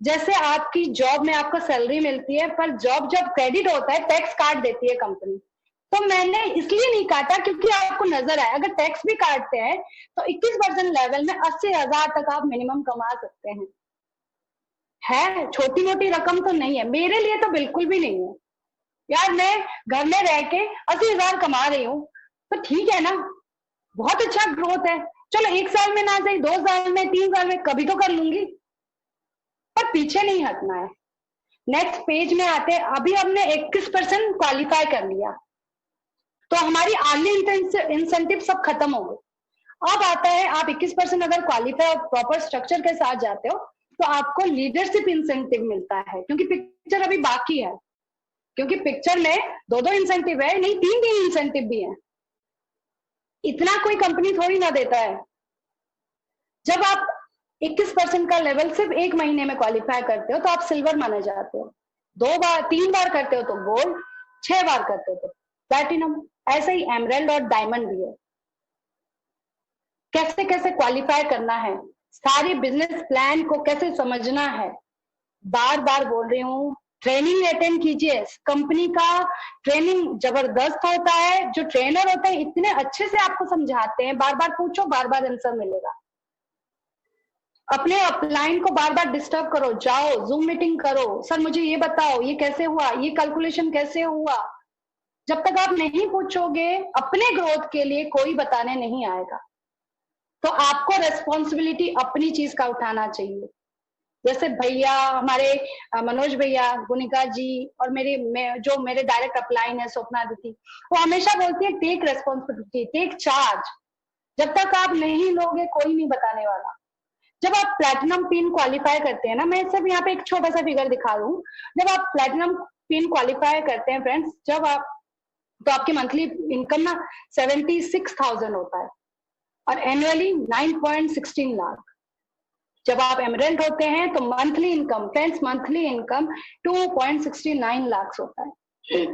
जैसे आपकी जॉब में आपको सैलरी मिलती है, पर जॉब जब क्रेडिट होता है टैक्स काट देती है कंपनी, तो मैंने इसलिए नहीं काटा क्योंकि आपको नजर आए अगर टैक्स भी काटते हैं तो 21% लेवल में 80,000 तक आप मिनिमम कमा सकते हैं। है छोटी मोटी रकम तो नहीं है, मेरे लिए तो बिल्कुल भी नहीं है यार। मैं घर में रह के 80,000 कमा रही हूँ तो ठीक है ना, बहुत अच्छा ग्रोथ है। चलो 1 साल में ना सही, 2 साल में, 3 साल में, कभी तो कर लूंगी, पर पीछे नहीं हटना है। नेक्स्ट पेज में आते हैं, अभी हमने 21% क्वालिफाई कर लिया, तो हमारी अर्ली इंसेंटिव सब खत्म हो गए। अब आता है आप 21% अगर क्वालिफाई और प्रॉपर स्ट्रक्चर के साथ जाते हो तो आपको लीडरशिप इंसेंटिव मिलता है, क्योंकि पिक्चर अभी बाकी है, क्योंकि पिक्चर में 2-2 इंसेंटिव है, नहीं 3-3 इंसेंटिव भी है। इतना कोई कंपनी थोड़ी ना देता है। जब आप 21% का लेवल सिर्फ 1 महीने में क्वालिफाई करते हो तो आप सिल्वर माने जाते हो, 2 बार 3 बार करते हो तो गोल्ड, 6 बार करते हो तो प्लैटिनम, ऐसे ही एमरल्ड और डायमंड भी है। कैसे कैसे क्वालिफाई करना है, सारी बिजनेस प्लान को कैसे समझना है, बार बार बोल रही हूँ, ट्रेनिंग अटेंड कीजिए। कंपनी का ट्रेनिंग जबरदस्त होता है, जो ट्रेनर होते हैं इतने अच्छे से आपको समझाते हैं, बार बार पूछो बार बार आंसर मिलेगा। अपने अपलाइन को बार बार डिस्टर्ब करो, जाओ जूम मीटिंग करो, सर मुझे ये बताओ ये कैसे हुआ, ये कैलकुलेशन कैसे हुआ। जब तक आप नहीं पूछोगे अपने ग्रोथ के लिए कोई बताने नहीं आएगा। तो आपको रेस्पॉन्सिबिलिटी अपनी चीज का उठाना चाहिए। जैसे भैया हमारे मनोज भैया, गुनिका जी और जो मेरे डायरेक्ट अपलाइन है स्वप्ना दीदी, वो हमेशा बोलती है टेक रेस्पॉन्सिबिलिटी, टेक चार्ज। जब तक आप नहीं लोगे कोई नहीं बताने वाला। जब आप प्लैटिनम पिन क्वालिफाई करते हैं ना, मैं सिर्फ यहाँ पे एक छोटा सा फिगर दिखा दूं, जब आप प्लैटिनम पिन क्वालिफाई करते हैं फ्रेंड्स, जब आप तो आपकी मंथली इनकम ना 76,000 होता है और एनुअली 9.16 लाख। जब आप एमरेंट होते हैं तो monthly income friends, monthly income 2.69 lakh होता है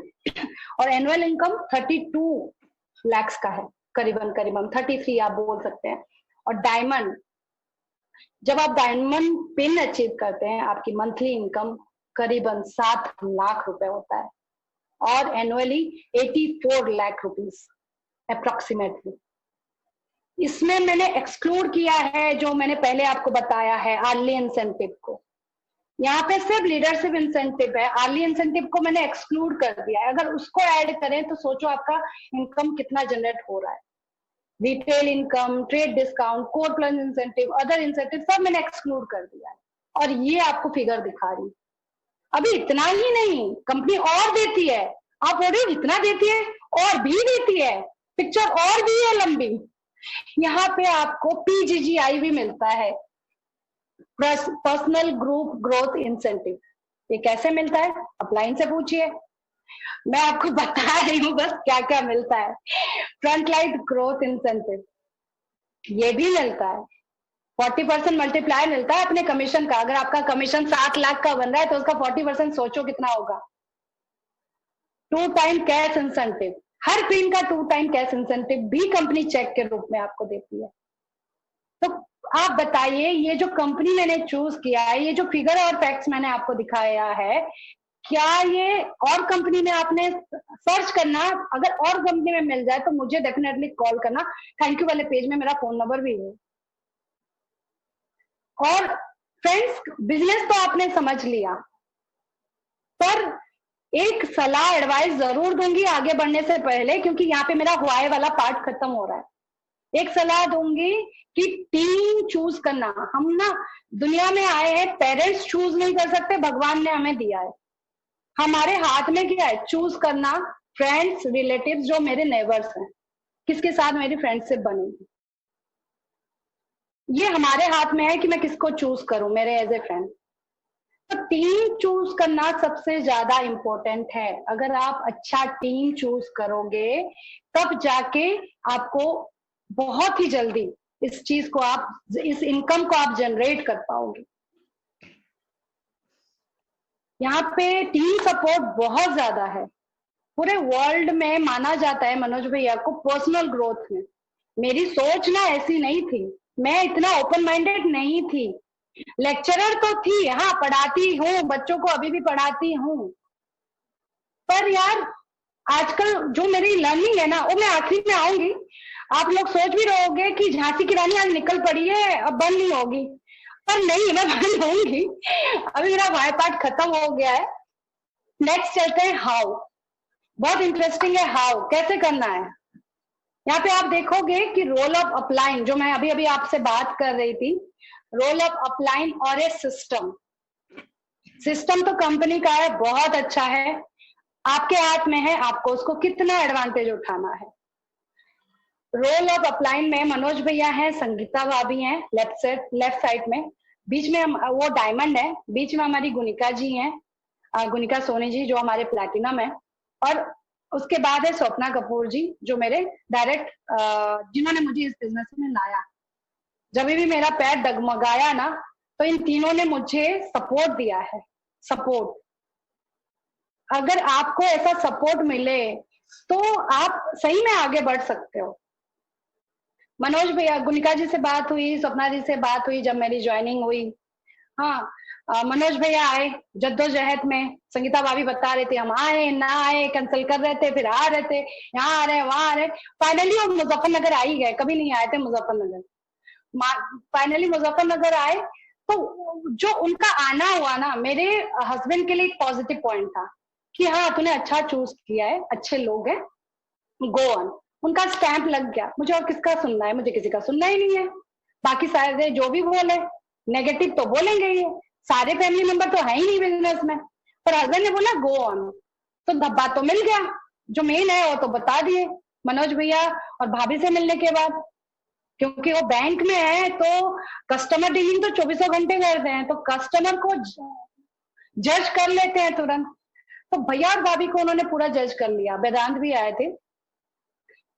और एनुअल इनकम 32 लाख का है, करीबन करीबन 33 आप बोल सकते हैं। और डायमंड, जब आप डायमंड पिन अचीव करते हैं आपकी मंथली इनकम करीबन 7 लाख रुपए होता है और एनुअली 84 लाख रुपीस अप्रोक्सीमेटली। इसमें मैंने एक्सक्लूड किया है जो मैंने पहले आपको बताया है अर्ली इंसेंटिव को। यहाँ पे सिर्फ लीडरशिप इंसेंटिव है, अर्ली इंसेंटिव को मैंने एक्सक्लूड कर दिया है। अगर उसको ऐड करें तो सोचो आपका इनकम कितना जनरेट हो रहा है। Retail income, trade discount, core plus incentive, other incentive सब मैंने एक्सक्लूड कर दिया है और ये आपको फिगर दिखा रही। अभी इतना ही नहीं, कंपनी और देती है, आप बोल रहे हो इतना देती है, और भी देती है, पिक्चर और भी है लंबी। यहाँ पे आपको पीजीजीआई भी मिलता है, पर्सनल ग्रुप ग्रोथ इंसेंटिव। ये कैसे मिलता है, अपलाइन से पूछिए, मैं आपको बता रही हूँ बस क्या क्या मिलता है। फ्रंटलाइन ग्रोथ इंसेंटिव ये भी मिलता है, 40% मल्टीप्लाई मिलता है अपने कमीशन का। अगर आपका कमीशन 7 लाख का बन रहा है तो उसका 40% सोचो कितना होगा। 2 time cash incentive, her pin का 2 टाइम कैश इंसेंटिव भी कंपनी चेक के रूप में आपको देती है। तो आप बताइए, ये जो कंपनी मैंने चूज किया है, ये जो फिगर और फैक्ट्स मैंने आपको दिखाया है, क्या ये और कंपनी में आपने सर्च करना, अगर और कंपनी में मिल जाए तो मुझे डेफिनेटली कॉल करना। थैंक यू वाले पेज में मेरा फोन नंबर भी है। और फ्रेंड्स, बिजनेस तो आपने समझ लिया, पर एक सलाह एडवाइस जरूर दूंगी आगे बढ़ने से पहले, क्योंकि यहाँ पे मेरा व्हाई वाला पार्ट खत्म हो रहा है। एक सलाह दूंगी कि टीम चूज करना। हम ना दुनिया में आए हैं, पेरेंट्स चूज नहीं कर सकते, भगवान ने हमें दिया है। हमारे हाथ में क्या है? चूज करना। फ्रेंड्स, रिलेटिव्स, जो मेरे नेबर्स हैं, किसके साथ मेरी फ्रेंडशिप बनेगी, ये हमारे हाथ में है कि मैं किसको चूज करूं मेरे एज ए फ्रेंड। तो टीम चूज करना सबसे ज्यादा इंपॉर्टेंट है। अगर आप अच्छा टीम चूज करोगे, तब जाके आपको बहुत ही जल्दी इस चीज को आप, इस इनकम को आप जनरेट कर पाओगे। यहाँ पे टीम सपोर्ट बहुत ज्यादा है। पूरे वर्ल्ड में माना जाता है मनोज भैया को पर्सनल ग्रोथ में। मेरी सोच ना ऐसी नहीं थी, मैं इतना ओपन माइंडेड नहीं थी। लेक्चरर तो थी, हाँ पढ़ाती हूँ, बच्चों को अभी भी पढ़ाती हूँ, पर यार आजकल जो मेरी लर्निंग है ना, वो मैं आखिरी में आऊंगी। आप लोग सोच भी रहोगे कि झांसी की रानी आज निकल पड़ी है, अब बंद नहीं होगी, पर नहीं, मैं बंद होंगी। अभी मेरा वाई पार्ट खत्म हो गया है। नेक्स्ट चलते हैं हाउ। बहुत इंटरेस्टिंग है हाउ, कैसे करना है। यहाँ पे आप देखोगे कि रोल ऑफ अपलाइन, जो मैं अभी अभी आपसे बात कर रही थी, रोल ऑफ अपलाइन और ए सिस्टम। सिस्टम तो कंपनी का है, बहुत अच्छा है, आपके हाथ में है, आपको उसको कितना एडवांटेज उठाना है। रोल ऑफ अपलाइन में मनोज भैया हैं, संगीता भाभी हैं लेफ्ट साइड में, बीच में वो डायमंड है, बीच में हमारी गुनिका जी हैं, गुनिका सोनी जी जो हमारे प्लैटिनम है, और उसके बाद है स्वप्ना कपूर जी जो मेरे डायरेक्ट, जिन्होंने मुझे इस बिजनेस में लाया। जब भी मेरा पैर डगमगाया ना, तो इन तीनों ने मुझे सपोर्ट दिया है। सपोर्ट, अगर आपको ऐसा सपोर्ट मिले तो आप सही में आगे बढ़ सकते हो। मनोज भैया, गुनिका जी से बात हुई, स्वप्ना जी से बात हुई जब मेरी ज्वाइनिंग हुई। हाँ, मनोज भैया आए जद्दोजहद में, संगीता भाभी बता रहे थे, हम आए ना आए, कैंसिल कर रहे थे, फिर आ रहे थे, यहाँ आ रहे वहां आ रहे, फाइनली वो मुजफ्फरनगर आ ही गए। कभी नहीं आए थे मुजफ्फरनगर, फाइनली मुजफ्फरनगर आए। तो जो उनका आना हुआ ना, मेरे हस्बैंड के लिए एक पॉजिटिव पॉइंट था कि हाँ तूने अच्छा चूज किया है, अच्छे लोग हैं, गो ऑन। उनका स्टैंप लग गया। मुझे और किसका सुनना है, मुझे किसी का सुनना ही नहीं है। बाकी सारे जो भी बोले नेगेटिव तो बोलेंगे ही, सारे फैमिली मेंबर तो है ही नहीं बिजनेस में, पर हस्बैंड ने बोला गो ऑन, तो धब्बा तो मिल गया। जो मेन है वो तो बता दिए मनोज भैया और भाभी से मिलने के बाद, क्योंकि वो बैंक में है तो कस्टमर डीलिंग तो 24 घंटे करते हैं, तो कस्टमर को जज कर लेते हैं तुरंत। तो भैया और भाभी को उन्होंने पूरा जज कर लिया। वेदांत भी आए थे,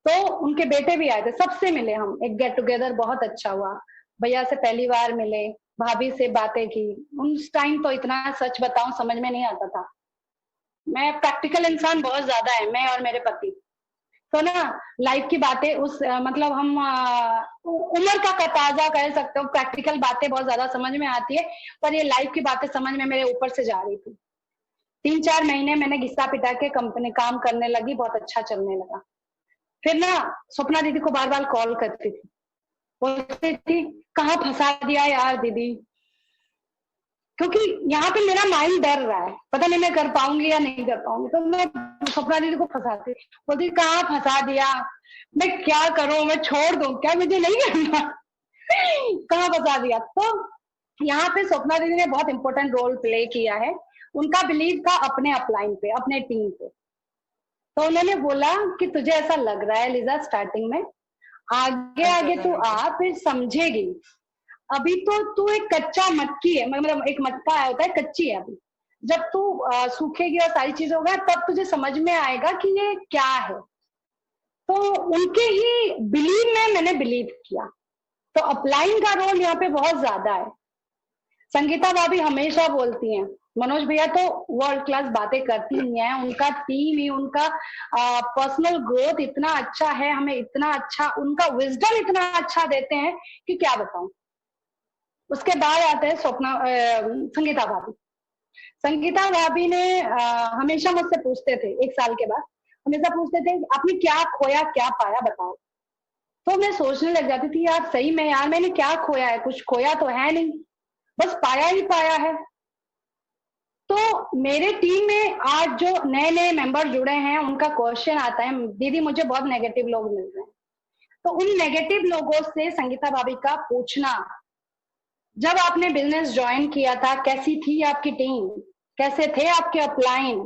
तो उनके बेटे भी आए थे, सबसे मिले हम, एक गेट टुगेदर बहुत अच्छा हुआ। भैया से पहली बार मिले, भाभी से बातें की। उस टाइम तो इतना सच बताऊं समझ में नहीं आता था, मैं प्रैक्टिकल इंसान बहुत ज्यादा है, मैं और मेरे पति, तो ना लाइफ की बातें उस मतलब हम उम्र का तकाजा कह सकते हो, प्रैक्टिकल बातें बहुत ज्यादा समझ में आती है, पर ये लाइफ की बातें समझ में मेरे ऊपर से जा रही थी। 3-4 महीने मैंने घिसा पिटा के कंपनी काम करने लगी, बहुत अच्छा चलने लगा। फिर ना स्वप्ना दीदी को बार बार कॉल करती थी, बोलती थी कहाँ फंसा दिया यार दीदी, क्योंकि यहाँ पे मेरा माइंड डर रहा है, पता नहीं मैं कर पाऊंगी या नहीं कर पाऊंगी। तो मैं स्वप्ना दीदी को फंसाती, बोलती कहाँ फंसा दिया, मैं क्या करूं, मैं छोड़ दूं क्या, मुझे नहीं करना। कहाँ फंसा दिया। तो यहाँ पे स्वप्ना दीदी ने बहुत इंपॉर्टेंट रोल प्ले किया है। उनका बिलीव था अपने अपलाइन पे, अपने टीम पे। तो उन्होंने बोला कि तुझे ऐसा लग रहा है लिजा स्टार्टिंग में, आगे आगे तू आ फिर समझेगी, अभी तो तू एक कच्चा मटकी है, मतलब एक मटका होता है, कच्ची है अभी, जब तू सूखेगी और सारी चीज होगा तब तुझे समझ में आएगा कि ये क्या है। तो उनके ही बिलीव में मैंने बिलीव किया। तो अपलाइन का रोल यहाँ पे बहुत ज्यादा है। संगीता भाभी हमेशा बोलती हैं मनोज भैया तो वर्ल्ड क्लास बातें करती ही हैं, उनका टीम ही, उनका पर्सनल ग्रोथ इतना अच्छा है, हमें इतना अच्छा, उनका विजडम इतना अच्छा देते हैं कि क्या बताऊं। उसके बाद आते हैं संगीता भाभी। संगीता भाभी ने हमेशा मुझसे पूछते थे, 1 साल के बाद हमेशा पूछते थे आपने क्या खोया क्या पाया बताओ। तो मैं सोचने लग जाती थी यार सही में यार मैंने क्या खोया है, कुछ खोया तो है नहीं, बस पाया ही पाया है। तो मेरे टीम में आज जो नए नए मेंबर जुड़े हैं उनका क्वेश्चन आता है दीदी मुझे बहुत नेगेटिव लोग मिल रहे हैं। तो उन नेगेटिव लोगों से संगीता भाभी का पूछना, जब आपने बिजनेस ज्वाइन किया था कैसी थी आपकी टीम, कैसे थे आपके अपलाइन,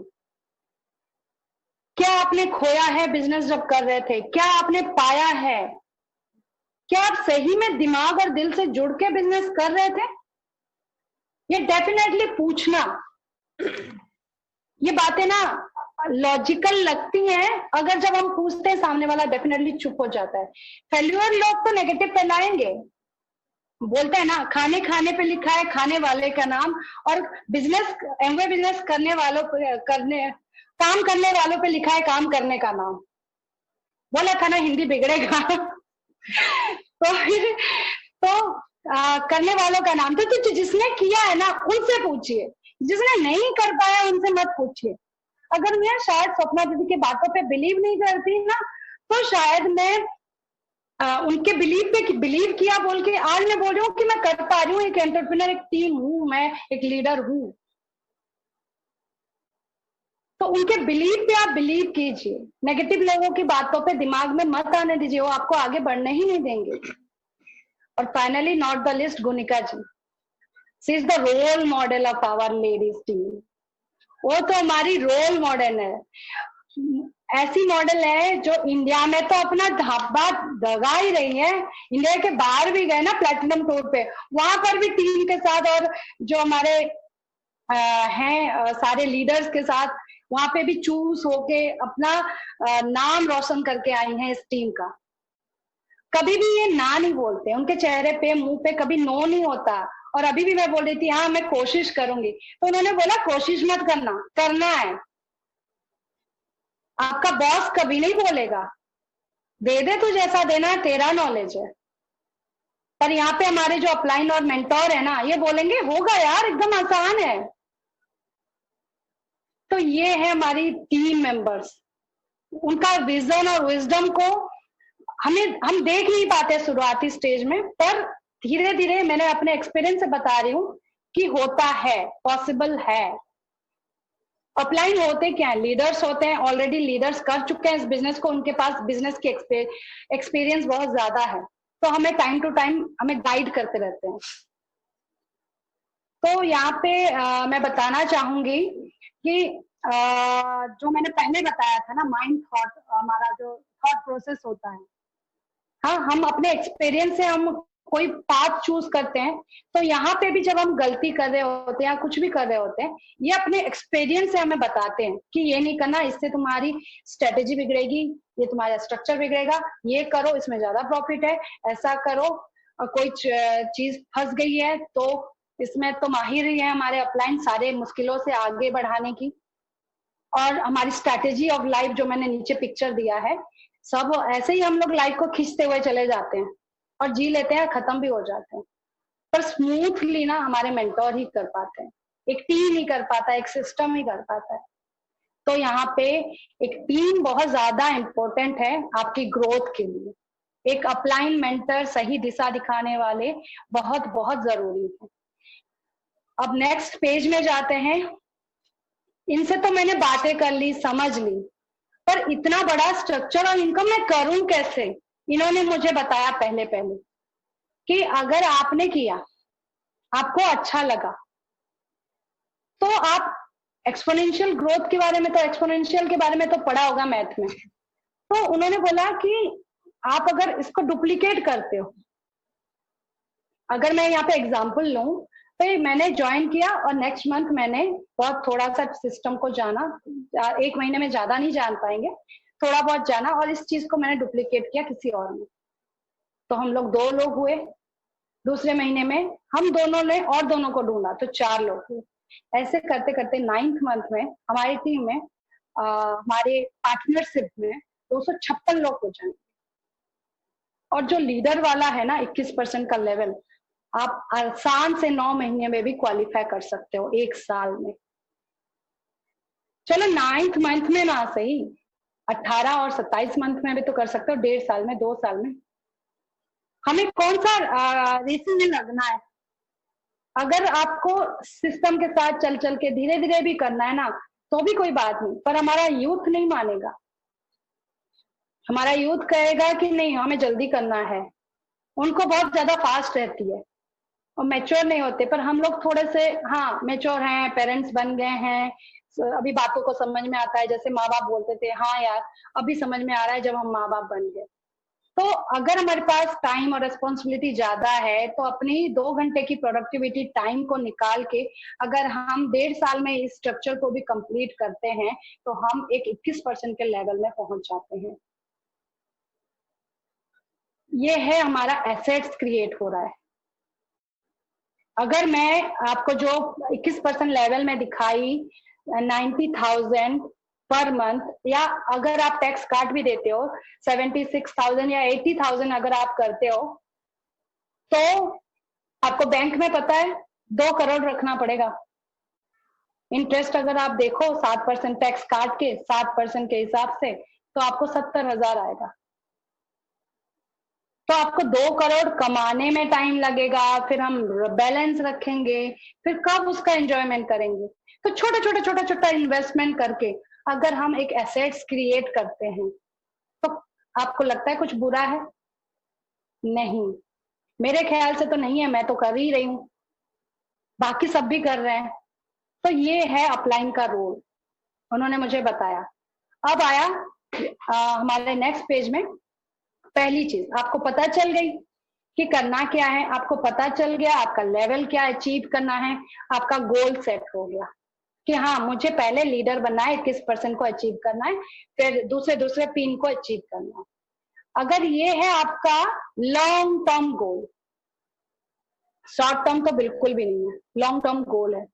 क्या आपने खोया है बिजनेस जब कर रहे थे, क्या आपने पाया है, क्या आप सही में दिमाग और दिल से जुड़ के बिजनेस कर रहे थे। ये डेफिनेटली पूछना, ये बातें ना लॉजिकल लगती हैं, अगर जब हम पूछते हैं सामने वाला डेफिनेटली चुप हो जाता है। फेल्यूर लोग तो नेगेटिव फैलाएंगे, बोलते हैं ना खाने खाने पे लिखा है खाने वाले का नाम, और बिजनेस एमवे बिजनेस करने वालों पे काम करने वालों पे लिखा है काम करने का नाम। बोला था ना हिंदी बिगड़ेगा तो तो करने वालों का नाम तो जिसने किया है ना उनसे पूछिए, जिसने नहीं कर पाया उनसे मत पूछिए। अगर मैं शायद स्वप्ना दीदी की बातों पे बिलीव नहीं करती ना, तो शायद मैं उनके बिलीव किया बोल के आज मैं बोल रही हूँ कि मैं कर पा रही हूँ, एक एंटरप्रेन्योर, एक टीम हूँ, मैं एक लीडर हूँ। तो उनके बिलीव पे आप बिलीव कीजिए, नेगेटिव लोगों की बातों पे दिमाग में मत आने दीजिए, वो आपको आगे बढ़ने ही नहीं देंगे। और finally not the list, Gunika ji, she is the role model of our ladies team. वो तो हमारी रोल मॉडल है, ऐसी मॉडल है जो इंडिया में तो अपना धाबा दगा ही रही है, इंडिया के बाहर भी गए ना प्लेटिनम टूर पे, वहां पर भी टीम के साथ और जो हमारे हैं सारे लीडर्स के साथ वहां पे भी चूस होके अपना नाम रोशन करके आई हैं इस टीम का। कभी भी ये ना नहीं बोलते, उनके चेहरे पे मुंह पे कभी नो नहीं होता। और अभी भी मैं बोल रही थी हाँ मैं कोशिश करूंगी, तो उन्होंने बोला कोशिश मत करना, करना है। आपका बॉस कभी नहीं बोलेगा दे दे तू जैसा देना है तेरा नॉलेज है, पर यहाँ पे हमारे जो अपलाइन और मेंटोर है ना ये बोलेंगे होगा यार एकदम आसान है। तो ये है हमारी टीम मेंबर्स, उनका विजन और विजडम को हम देख नहीं पाते शुरुआती स्टेज में, पर धीरे धीरे मैंने अपने एक्सपीरियंस से बता रही हूँ कि होता है, पॉसिबल है। अपलाइन होते क्या है, लीडर्स होते हैं, ऑलरेडी लीडर्स कर चुके हैं इस बिजनेस को, उनके पास बिजनेस की एक्सपीरियंस बहुत ज्यादा है, तो हमें टाइम टू टाइम हमें गाइड करते रहते हैं। तो यहाँ पे मैं बताना चाहूंगी कि जो मैंने पहले बताया था ना, माइंड थॉट, हमारा जो थॉट प्रोसेस होता है, हाँ हम अपने एक्सपीरियंस से हम कोई पाथ चूज करते हैं, तो यहाँ पे भी जब हम गलती कर रहे होते हैं या कुछ भी कर रहे होते हैं, ये अपने एक्सपीरियंस से हमें बताते हैं कि ये नहीं करना, इससे तुम्हारी स्ट्रेटेजी बिगड़ेगी, ये तुम्हारा स्ट्रक्चर बिगड़ेगा, ये करो इसमें ज्यादा प्रॉफिट है, ऐसा करो, और कोई चीज फंस गई है तो इसमें तो माहिर ही है हमारे अपलाइन सारे मुश्किलों से आगे बढ़ाने की। और हमारी स्ट्रैटेजी ऑफ लाइफ जो मैंने नीचे पिक्चर दिया है, सब ऐसे ही हम लोग लाइफ को खींचते हुए चले जाते हैं और जी लेते हैं, खत्म भी हो जाते हैं, पर स्मूथली ना हमारे मेंटोर ही कर पाते हैं, एक टीम ही कर पाता है, एक सिस्टम ही कर पाता है। तो यहाँ पे एक टीम बहुत ज्यादा इंपॉर्टेंट है आपकी ग्रोथ के लिए, एक अपलाइन मेंटर सही दिशा दिखाने वाले बहुत बहुत जरूरी है। अब नेक्स्ट पेज में जाते हैं। इनसे तो मैंने बातें कर ली, समझ ली, पर इतना बड़ा स्ट्रक्चर और इनकम मैं करूं कैसे, इन्होंने मुझे बताया पहले पहले कि अगर आपने किया, आपको अच्छा लगा, तो आप एक्सपोनेंशियल ग्रोथ के बारे में, तो एक्सपोनेंशियल के बारे में तो पढ़ा होगा मैथ में, तो उन्होंने बोला कि आप अगर इसको डुप्लीकेट करते हो, अगर मैं यहाँ पे एग्जांपल लूं, तो मैंने ज्वाइन किया और नेक्स्ट मंथ मैंने बहुत थोड़ा सा सिस्टम को जाना, 1 महीने में ज्यादा नहीं जान पाएंगे, थोड़ा बहुत जाना, और इस चीज को मैंने डुप्लीकेट किया किसी और में, तो हम लोग 2 लोग हुए। दूसरे महीने में हम दोनों ने और दोनों को ढूंढा तो 4 लोग हुए। ऐसे करते करते 9th मंथ में हमारी टीम में हमारे पार्टनरशिप में 256 लोग हो जाएंगे। और जो लीडर वाला है ना 21% का लेवल, आप आसान से 9 महीने में भी क्वालिफाई कर सकते हो, 1 साल में। चलो 9th मंथ में ना सही, 18 और 27 मंथ में भी तो कर सकते हो, 1.5 साल में, 2 साल में। हमें कौन सा रेसिंग में लगना है? अगर आपको सिस्टम के साथ चल चल के धीरे धीरे भी करना है ना, तो भी कोई बात नहीं, पर हमारा यूथ नहीं मानेगा। हमारा यूथ कहेगा कि नहीं हमें जल्दी करना है, उनको बहुत ज्यादा फास्ट रहती है और मैच्योर नहीं होते। पर हम लोग थोड़े से हाँ मैच्योर हैं, पेरेंट्स बन गए हैं, अभी बातों को समझ में आता है। जैसे माँ बाप बोलते थे, हाँ यार अभी समझ में आ रहा है जब हम माँ बाप बन गए। तो अगर हमारे पास टाइम और रिस्पॉन्सिबिलिटी ज्यादा है, तो अपनी 2 घंटे की प्रोडक्टिविटी टाइम को निकाल के अगर हम 1.5 साल में इस स्ट्रक्चर को भी कंप्लीट करते हैं, तो हम एक 21% के लेवल में पहुंच जाते हैं। ये है हमारा एसेट्स क्रिएट हो रहा है। अगर मैं आपको जो 21% लेवल में दिखाई 90,000 पर मंथ, या अगर आप टैक्स काट भी देते हो 76,000 या 80,000 अगर आप करते हो, तो आपको बैंक में पता है 2 करोड़ रखना पड़ेगा। इंटरेस्ट अगर आप देखो 7% टैक्स काट के 7% के हिसाब से, तो आपको 70,000 आएगा। तो आपको 2 करोड़ कमाने में टाइम लगेगा, फिर हम बैलेंस रखेंगे, फिर कब उसका एंजॉयमेंट करेंगे? तो छोटा छोटा छोटा छोटा इन्वेस्टमेंट करके अगर हम एक एसेट्स क्रिएट करते हैं, तो आपको लगता है कुछ बुरा है? नहीं, मेरे ख्याल से तो नहीं है, मैं तो कर ही रही हूँ, बाकी सब भी कर रहे हैं। तो ये है अपलाइन का रोल, उन्होंने मुझे बताया। अब आया हमारे नेक्स्ट पेज में, पहली चीज आपको पता चल गई कि करना क्या है, आपको पता चल गया आपका लेवल क्या अचीव करना है, आपका गोल सेट हो गया कि हाँ मुझे पहले लीडर बनना है, 21% को अचीव करना है, फिर दूसरे पिन को अचीव करना है। अगर ये है आपका long term goal, short term तो बिल्कुल भी नहीं है, लॉन्ग टर्म गोल है,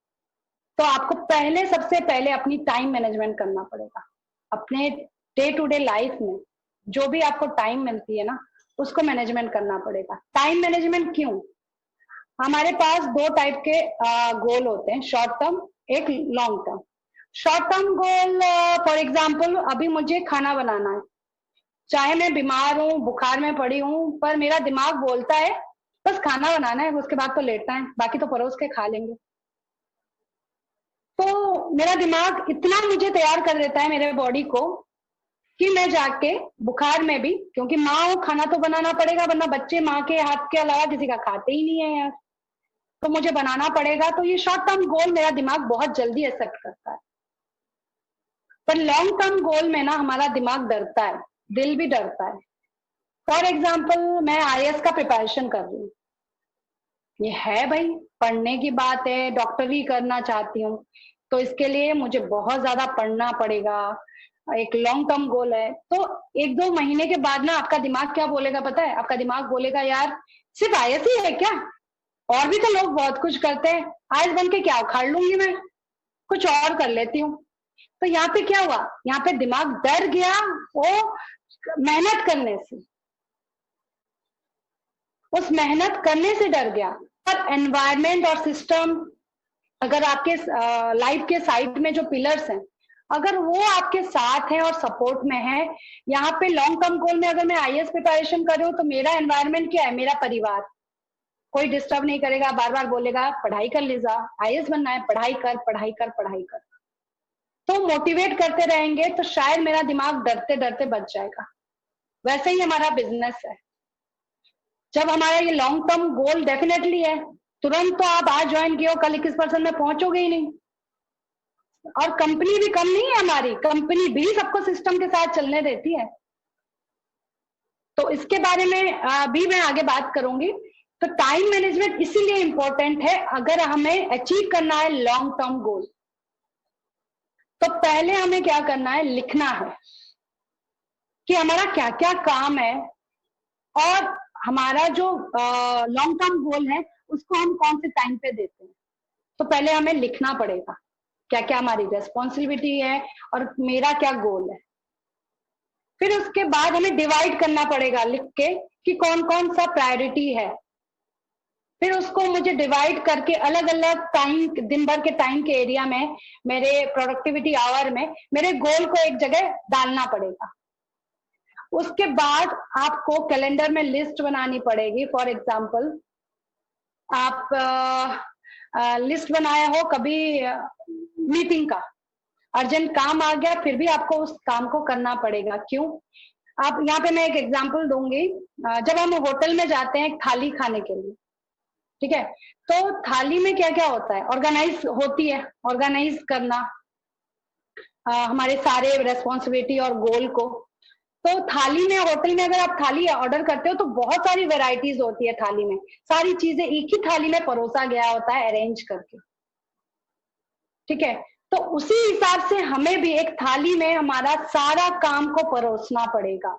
तो आपको सबसे पहले अपनी टाइम मैनेजमेंट करना पड़ेगा। अपने डे टू डे लाइफ में जो भी आपको टाइम मिलती है ना, उसको मैनेजमेंट करना पड़ेगा। टाइम मैनेजमेंट क्यों? हमारे पास 2 टाइप के गोल होते हैं, शॉर्ट टर्म, एक long term. Short term goal, for example अभी मुझे खाना बनाना है, चाहे मैं बीमार हूँ, बुखार में पड़ी हूँ, पर मेरा दिमाग बोलता है बस खाना बनाना है, उसके बाद तो लेटना है, बाकी तो परोस के खा लेंगे। तो मेरा दिमाग इतना मुझे तैयार कर देता है, मेरे बॉडी को, कि मैं जाके बुखार में भी, क्योंकि माँ हो खाना तो बनाना पड़ेगा, वरना बच्चे माँ के हाथ के अलावा किसी का खाते ही नहीं है यार, तो मुझे बनाना पड़ेगा। तो ये शॉर्ट टर्म गोल मेरा दिमाग बहुत जल्दी एक्सेप्ट करता है। पर लॉन्ग टर्म गोल में ना हमारा दिमाग डरता है, दिल भी डरता है। फॉर एग्जाम्पल मैं आईएएस का प्रिपरेशन कर रही हूँ, ये है भाई पढ़ने की बात है, डॉक्टरी करना चाहती हूँ, तो इसके लिए मुझे बहुत ज्यादा पढ़ना पड़ेगा, एक लॉन्ग टर्म गोल है। तो 1-2 महीने के बाद ना आपका दिमाग क्या बोलेगा पता है? आपका दिमाग बोलेगा यार सिर्फ आईएएस ही है क्या, और भी तो लोग बहुत कुछ करते हैं, आईएएस बन के क्या उखाड़ लूंगी मैं, कुछ और कर लेती हूँ। तो यहाँ पे क्या हुआ, यहाँ पे दिमाग डर गया वो मेहनत करने से, उस मेहनत करने से डर गया। पर एनवायरमेंट और सिस्टम, अगर आपके लाइफ के साइड में जो पिलर्स हैं, अगर वो आपके साथ है और सपोर्ट में है, यहाँ पे लॉन्ग टर्म गोल में अगर मैं आईएएस प्रिपरेशन कर रही हूँ, तो मेरा एनवायरमेंट क्या है? मेरा परिवार, कोई डिस्टर्ब नहीं करेगा, बार बार बोलेगा पढ़ाई कर लीजा, आईएएस बनना है, पढ़ाई कर पढ़ाई कर पढ़ाई कर, तो मोटिवेट करते रहेंगे, तो शायद मेरा दिमाग डरते डरते बच जाएगा। वैसे ही हमारा बिजनेस है, जब हमारा ये लॉन्ग टर्म गोल डेफिनेटली है, तुरंत तो आप आज ज्वाइन किए हो कल 21% में पहुंचोगे ही नहीं। और कंपनी भी कम नहीं है हमारी, कंपनी भी सबको सिस्टम के साथ चलने देती है। तो इसके बारे में भी मैं आगे बात करूंगी। तो टाइम मैनेजमेंट इसीलिए इंपॉर्टेंट है अगर हमें अचीव करना है लॉन्ग टर्म गोल। तो पहले हमें क्या करना है, लिखना है कि हमारा क्या क्या काम है, और हमारा जो लॉन्ग टर्म गोल है उसको हम कौन से टाइम पे देते हैं। तो पहले हमें लिखना पड़ेगा क्या क्या हमारी रेस्पॉन्सिबिलिटी है और मेरा क्या गोल है। फिर उसके बाद हमें डिवाइड करना पड़ेगा लिख के कि कौन कौन सा प्रायोरिटी है। फिर उसको मुझे डिवाइड करके अलग अलग टाइम, दिन भर के टाइम के एरिया में, मेरे प्रोडक्टिविटी आवर में मेरे गोल को एक जगह डालना पड़ेगा। उसके बाद आपको कैलेंडर में लिस्ट बनानी पड़ेगी। फॉर एग्जाम्पल आप लिस्ट बनाया हो कभी मीटिंग का, अर्जेंट काम आ गया, फिर भी आपको उस काम को करना पड़ेगा। क्यों? आप यहाँ पे मैं एक एग्जांपल दूंगी। जब हम होटल में जाते हैं थाली खाने के लिए, ठीक है, तो थाली में क्या क्या होता है, ऑर्गेनाइज होती है, ऑर्गेनाइज करना हमारे सारे रेस्पॉन्सिबिलिटी और गोल को। तो थाली में, होटल में अगर आप थाली ऑर्डर करते हो तो बहुत सारी वेराइटीज होती है थाली में, सारी चीजें एक ही थाली में परोसा गया होता है अरेंज करके, ठीक है। तो उसी हिसाब से हमें भी एक थाली में हमारा सारा काम को परोसना पड़ेगा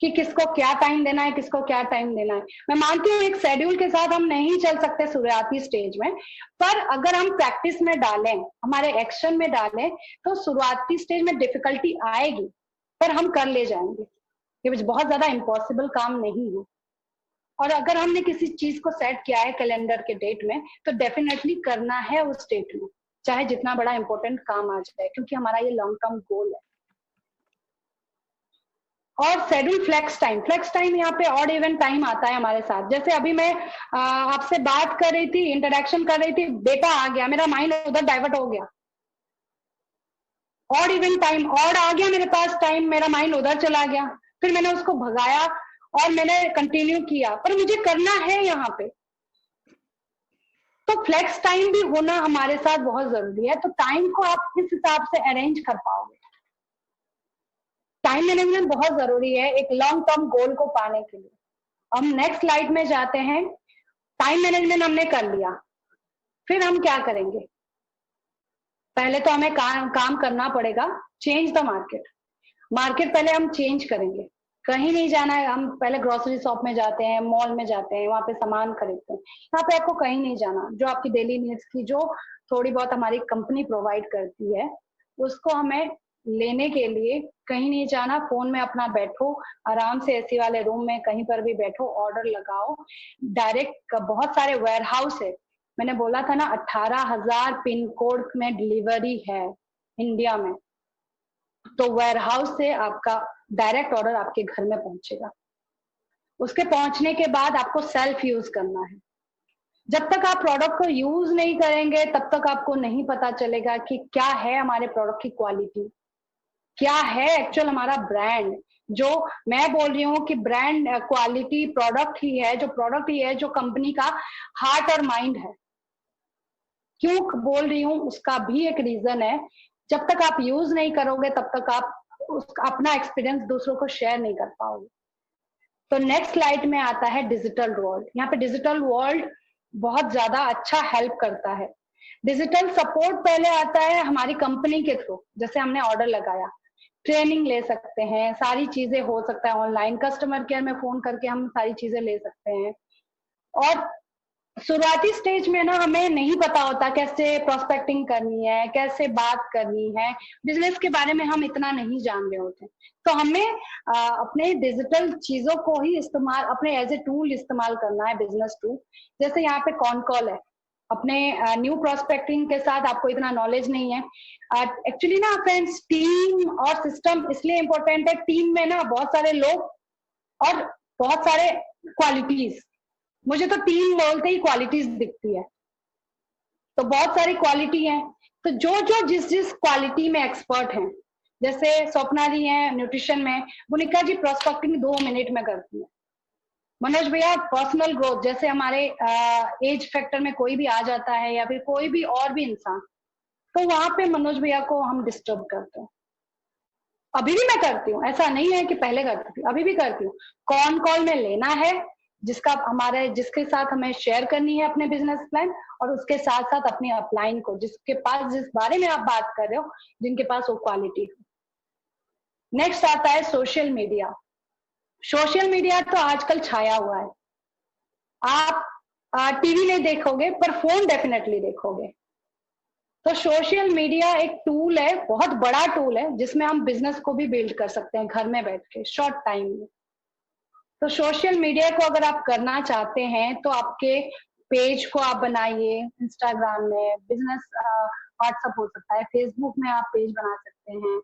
कि किसको क्या टाइम देना है, किसको क्या टाइम देना है। मैं मानती हूँ एक शेड्यूल के साथ हम नहीं चल सकते शुरुआती स्टेज में, पर अगर हम प्रैक्टिस में डालें, हमारे एक्शन में डालें, तो शुरुआती स्टेज में डिफिकल्टी आएगी पर हम कर ले जाएंगे। ये बहुत ज्यादा इम्पॉसिबल काम नहीं है। और अगर हमने किसी चीज को सेट किया है कैलेंडर के डेट में, तो डेफिनेटली करना है उस डेट में, चाहे जितना बड़ा इंपॉर्टेंट काम आ जाए, क्योंकि हमारा ये लॉन्ग टर्म गोल है। और schedule flex time, flex time यहाँ पे ऑड इवन टाइम आता है हमारे साथ। जैसे अभी मैं आपसे बात कर रही थी, इंटरेक्शन कर रही थी, डेटा आ गया, मेरा माइंड उधर डाइवर्ट हो गया, ऑड इवन टाइम, ऑड आ गया मेरे पास टाइम, मेरा माइंड उधर चला गया, फिर मैंने उसको भगाया और मैंने कंटिन्यू किया, पर मुझे करना है यहाँ पे। तो फ्लेक्स टाइम भी होना हमारे साथ बहुत जरूरी है। तो टाइम को आप किस हिसाब से अरेंज कर पाओगे, टाइम मैनेजमेंट बहुत जरूरी है एक लॉन्ग टर्म गोल को पाने के लिए। हम नेक्स्ट स्लाइड में जाते हैं। टाइम मैनेजमेंट हमने कर लिया, फिर हम क्या करेंगे? पहले तो हमें काम करना पड़ेगा, चेंज द मार्केट। मार्केट पहले हम चेंज करेंगे, कहीं नहीं जाना है। हम पहले ग्रोसरी शॉप में जाते हैं, मॉल में जाते हैं, वहां पे सामान खरीदते हैं। यहाँ पे आपको कहीं नहीं जाना, जो आपकी डेली नीड्स की जो थोड़ी बहुत हमारी कंपनी प्रोवाइड करती है, उसको हमें लेने के लिए कहीं नहीं जाना। फोन में अपना बैठो, आराम से एसी वाले रूम में कहीं पर भी बैठो, ऑर्डर लगाओ डायरेक्ट। बहुत सारे वेयर हाउस है, मैंने बोला था ना 18,000 पिन कोड में डिलीवरी है इंडिया में। तो वेयर हाउस से आपका डायरेक्ट ऑर्डर आपके घर में पहुंचेगा। उसके पहुंचने के बाद आपको सेल्फ यूज करना है। जब तक आप प्रोडक्ट को यूज नहीं करेंगे तब तक आपको नहीं पता चलेगा कि क्या है हमारे प्रोडक्ट की क्वालिटी, क्या है एक्चुअल हमारा ब्रांड। जो मैं बोल रही हूँ कि ब्रांड क्वालिटी प्रोडक्ट ही है, जो प्रोडक्ट ही है जो कंपनी का हार्ट और माइंड है। क्यों बोल रही हूँ उसका भी एक रीजन है। जब तक आप यूज नहीं करोगे तब तक आप अपना एक्सपीरियंस दूसरों को शेयर नहीं कर पाओगे। तो नेक्स्ट स्लाइड में आता है डिजिटल वर्ल्ड। यहाँ पे डिजिटल वर्ल्ड बहुत ज्यादा अच्छा हेल्प करता है। डिजिटल सपोर्ट पहले आता है हमारी कंपनी के थ्रू, जैसे हमने ऑर्डर लगाया, ट्रेनिंग ले सकते हैं, सारी चीजें हो सकता है ऑनलाइन, कस्टमर केयर में फोन करके हम सारी चीजें ले सकते हैं। और शुरुआती स्टेज में ना हमें नहीं पता होता कैसे प्रोस्पेक्टिंग करनी है, कैसे बात करनी है, बिजनेस के बारे में हम इतना नहीं जान रहे होते। तो हमें अपने डिजिटल चीजों को ही इस्तेमाल, अपने एज ए टूल इस्तेमाल करना है, बिजनेस टूल। जैसे यहाँ पे कॉन कॉल है, अपने न्यू प्रोस्पेक्टिंग के साथ आपको इतना नॉलेज नहीं है। एक्चुअली ना फ्रेंड्स, टीम और सिस्टम इसलिए इम्पोर्टेंट है। टीम में ना बहुत सारे लोग और बहुत सारे क्वालिटीज, मुझे तो टीम बोलते ही क्वालिटीज दिखती है, तो बहुत सारी क्वालिटी है। तो जो जो जिस जिस क्वालिटी में एक्सपर्ट हैं, जैसे स्वप्ना जी हैं न्यूट्रिशन में, बुनिका जी प्रोस्पेक्टिंग 2 मिनट में करती है, मनोज भैया पर्सनल ग्रोथ, जैसे हमारे एज फैक्टर में कोई भी आ जाता है या फिर कोई भी और भी इंसान, तो वहां पे मनोज भैया को हम डिस्टर्ब करते हैं। अभी भी मैं करती हूँ, ऐसा नहीं है कि पहले करती थी, अभी भी करती हूँ। कौन कॉल में लेना है जिसका हमारे, जिसके साथ हमें शेयर करनी है अपने बिजनेस प्लान, और उसके साथ साथ अपनी अपलाइन को, जिसके पास, जिस बारे में आप बात कर रहे हो, जिनके पास वो क्वालिटी हो। नेक्स्ट आता है सोशल मीडिया। सोशल मीडिया तो आजकल छाया हुआ है। आप टीवी नहीं देखोगे पर फोन डेफिनेटली देखोगे। तो सोशल मीडिया एक टूल है, बहुत बड़ा टूल है, जिसमें हम बिजनेस को भी बिल्ड कर सकते हैं घर में बैठ के शॉर्ट टाइम में। तो सोशल मीडिया को अगर आप करना चाहते हैं तो आपके पेज को आप बनाइए, इंस्टाग्राम में बिजनेस, व्हाट्सएप हो सकता है, फेसबुक में आप पेज बना सकते हैं,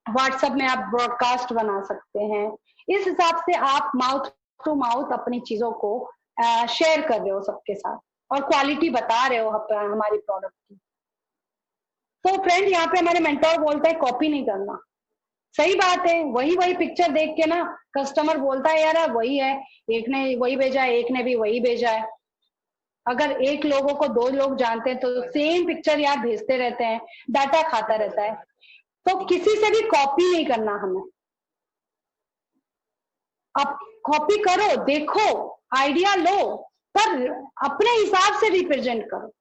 व्हाट्सएप में आप ब्रॉडकास्ट बना सकते हैं। इस हिसाब से आप माउथ टू माउथ अपनी चीजों को शेयर कर रहे हो सबके साथ और क्वालिटी बता रहे हो हमारी प्रोडक्ट की। तो फ्रेंड, यहाँ पे हमारे मेंटोर बोलते हैं कॉपी नहीं करना। सही बात है, वही वही पिक्चर देख के ना कस्टमर बोलता है यार वही है, एक ने वही भेजा है, एक ने भी वही भेजा है। अगर एक लोगों को दो लोग जानते हैं तो सेम पिक्चर यार भेजते रहते हैं, डाटा खाता रहता है। तो किसी से भी कॉपी नहीं करना हमें। आप कॉपी करो, देखो, आइडिया लो, पर अपने हिसाब से रिप्रेजेंट करो,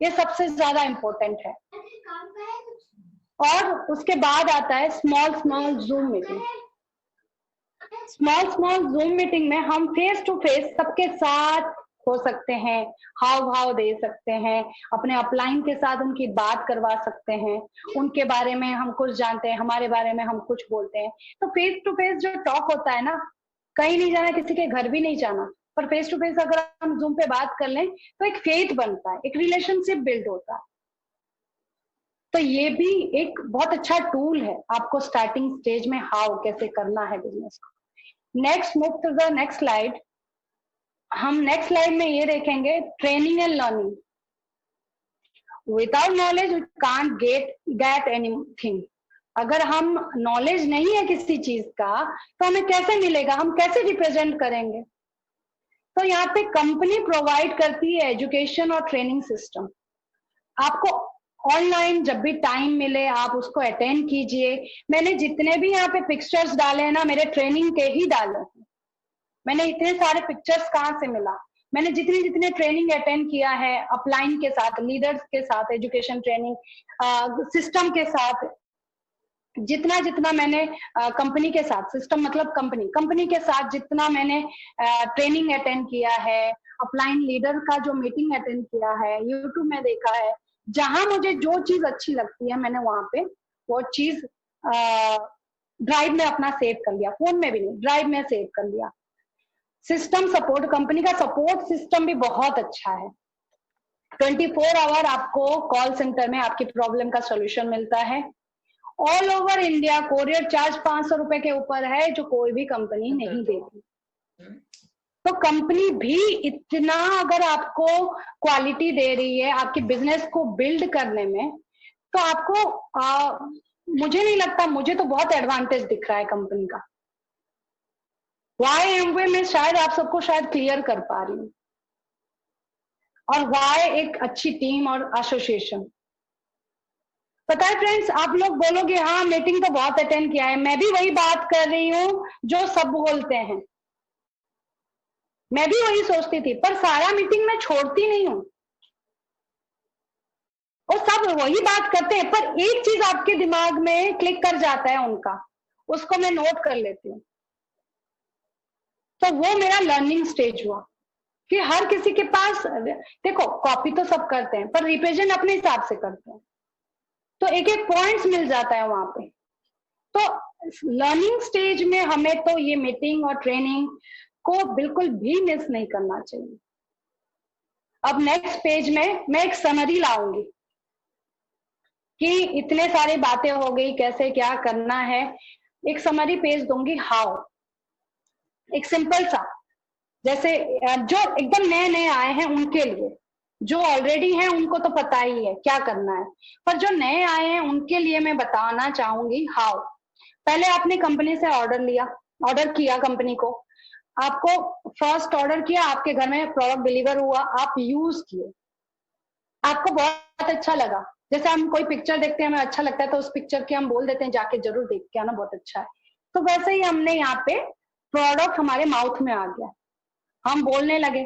ये सबसे ज्यादा इंपॉर्टेंट है। और उसके बाद आता है small small zoom meeting. Small small zoom meeting में हम फेस टू फेस सबके साथ हो सकते हैं, हाव भाव दे सकते हैं, अपने अपलाइन के साथ उनकी बात करवा सकते हैं, उनके बारे में हम कुछ जानते हैं, हमारे बारे में हम कुछ बोलते हैं। तो फेस टू फेस जो टॉक होता है ना, कहीं नहीं जाना, किसी के घर भी नहीं जाना, पर फेस टू फेस अगर हम जूम पे बात कर लें तो एक फेथ बनता है, एक रिलेशनशिप बिल्ड होता है। तो ये भी एक बहुत अच्छा टूल है आपको स्टार्टिंग स्टेज में हाउ कैसे करना है बिजनेस को। Next move to the next slide. हम नेक्स्ट स्लाइड में ये देखेंगे training and learning. Without knowledge we can't get anything. अगर हम नॉलेज नहीं है किसी चीज का तो हमें कैसे मिलेगा, हम कैसे रिप्रेजेंट करेंगे। तो यहाँ पे कंपनी प्रोवाइड करती है एजुकेशन और ट्रेनिंग सिस्टम। आपको ऑनलाइन जब भी टाइम मिले आप उसको अटेंड कीजिए। मैंने जितने भी यहाँ पे पिक्चर्स डाले हैं ना, मेरे ट्रेनिंग के ही डाले हैं। मैंने इतने सारे पिक्चर्स कहाँ से मिला, मैंने जितने जितने ट्रेनिंग अटेंड किया है अपलाइन के साथ, लीडर्स के साथ, एजुकेशन ट्रेनिंग सिस्टम के साथ, जितना जितना मैंने कंपनी के साथ, सिस्टम मतलब कंपनी के साथ जितना मैंने ट्रेनिंग अटेंड किया है, अपलाइन लीडर का जो मीटिंग अटेंड किया है, यूट्यूब में देखा है, जहां मुझे जो चीज अच्छी लगती है मैंने वहां पे वो चीज ड्राइव में अपना सेव कर लिया, फोन में भी नहीं, ड्राइव में सेव कर लिया। सिस्टम सपोर्ट, कंपनी का सपोर्ट सिस्टम भी बहुत अच्छा है। 24 आवर आपको कॉल सेंटर में आपकी प्रॉब्लम का सोल्यूशन मिलता है। All over India courier charge 500 रुपए के ऊपर है, जो कोई भी कंपनी नहीं देती। तो कंपनी भी इतना अगर आपको क्वालिटी दे रही है आपके बिजनेस को बिल्ड करने में, तो आपको मुझे नहीं लगता, मुझे तो बहुत एडवांटेज दिख रहा है कंपनी का। वाई एमवे में शायद आप सबको शायद क्लियर कर पा रही हूँ, और वाई एक अच्छी टीम और एसोसिएशन। पता है फ्रेंड्स, आप लोग बोलोगे हाँ मीटिंग तो बहुत अटेंड किया है, मैं भी वही बात कर रही हूँ जो सब बोलते हैं, मैं भी वही सोचती थी, पर सारा मीटिंग मैं छोड़ती नहीं हूँ, और सब वही बात करते हैं, पर एक चीज आपके दिमाग में क्लिक कर जाता है उनका, उसको मैं नोट कर लेती हूँ। तो वो मेरा लर्निंग स्टेज हुआ कि हर किसी के पास, देखो कॉपी तो सब करते हैं पर रिप्रेजेंट अपने हिसाब से करते हैं, तो एक एक पॉइंट्स मिल जाता है वहां पे। तो लर्निंग स्टेज में हमें तो ये मीटिंग और ट्रेनिंग को बिल्कुल भी मिस नहीं करना चाहिए। अब नेक्स्ट पेज में मैं एक समरी लाऊंगी कि इतने सारी बातें हो गई, कैसे क्या करना है, एक समरी पेज दूंगी। हाउ, एक सिंपल सा, जैसे जो एकदम नए नए आए हैं उनके लिए, जो ऑलरेडी हैं उनको तो पता ही है क्या करना है, पर जो नए आए हैं उनके लिए मैं बताना चाहूंगी हाउ। पहले आपने कंपनी से ऑर्डर लिया, ऑर्डर किया कंपनी को, आपको फर्स्ट ऑर्डर किया, आपके घर में प्रोडक्ट डिलीवर हुआ, आप यूज किए, आपको बहुत अच्छा लगा। जैसे हम कोई पिक्चर देखते हैं हमें अच्छा लगता है तो उस पिक्चर की हम बोल देते हैं जाके जरूर देख के आना, बहुत अच्छा है। तो वैसे ही हमने यहाँ पे प्रोडक्ट हमारे माउथ में आ गया, हम बोलने लगे,